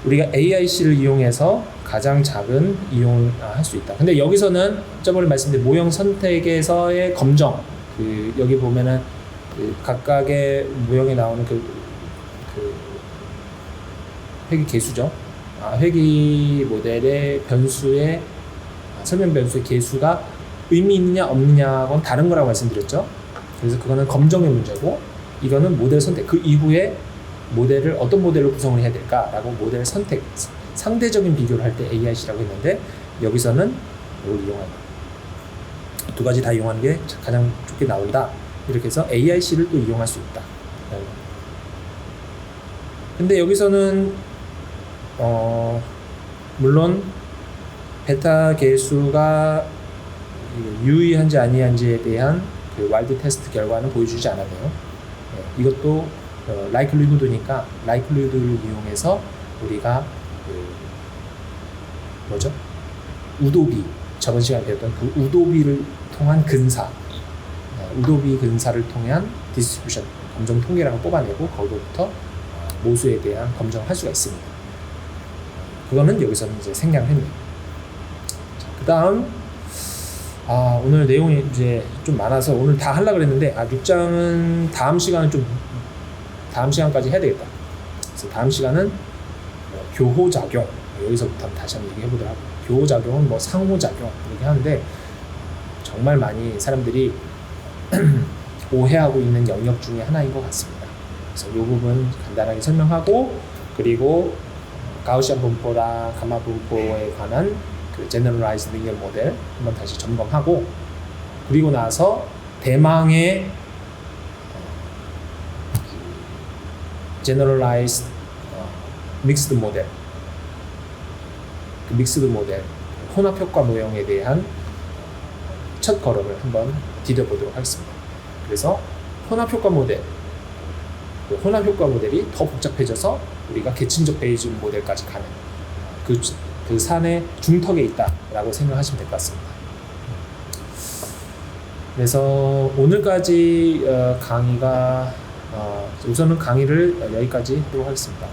우리가 AIC를 이용해서 가장 작은 이용을 할 수 있다. 근데 여기서는 저번에 말씀드린 모형 선택에서의 검정, 여기 보면은 각각의 모형에 나오는 회귀 개수죠. 회귀 모델의 변수의 설명 변수의 개수가 의미 있느냐 없느냐건 다른 거라고 말씀드렸죠. 그래서 그거는 검정의 문제고, 이거는 모델 선택, 그 이후에 모델을 어떤 모델로 구성을 해야 될까라고 모델 선택, 상대적인 비교를 할 때 AIC라고 했는데, 여기서는 이걸 이용하는 두 가지 다 이용하는 게 가장 좋게 나온다. 이렇게 해서 AIC를 또 이용할 수 있다. 근데 여기서는 물론 베타 개수가 유의한지 아니한지에 대한 그 와일드 테스트 결과는 보여주지 않았네요. 이것도 라이클리후드니까 라이클리후드를 이용해서 우리가 우도비, 저번 시간에 배웠던 그 우도비를 통한 근사, 우도비 근사를 통한 디스트리뷰션 검정 통계량을 뽑아내고 거기부터 모수에 대한 검정을 할 수가 있습니다. 그거는 여기서는 이제 생략을 했네요. 그 다음 오늘 내용이 이제 좀 많아서 오늘 다 하려고 그랬는데 6장은 다음 시간까지 해야 되겠다. 그래서 다음 시간은 교호작용, 여기서부터 다시 한번 얘기해 보도록 하고, 교호작용은 뭐 상호작용 이렇게 하는데 정말 많이 사람들이 오해하고 있는 영역 중에 하나인 것 같습니다. 그래서 이 부분 간단하게 설명하고, 그리고 가우시안 분포랑 가마 분포에 관한 그 제너럴라이즈 리니어 모델 한번 다시 점검하고, 그리고 나서 대망의 제너럴라이즈 믹스드 모델, 그 믹스드 모델 혼합 효과 모형에 대한 첫 걸음을 한번 디뎌보도록 하겠습니다. 그래서 혼합효과 모델, 그 혼합효과 모델이 더 복잡해져서 우리가 계층적 베이징 모델까지 가는 그 산의 중턱에 있다라고 생각하시면 될 것 같습니다. 그래서 오늘까지 강의가 우선은 강의를 여기까지 하도록 하겠습니다.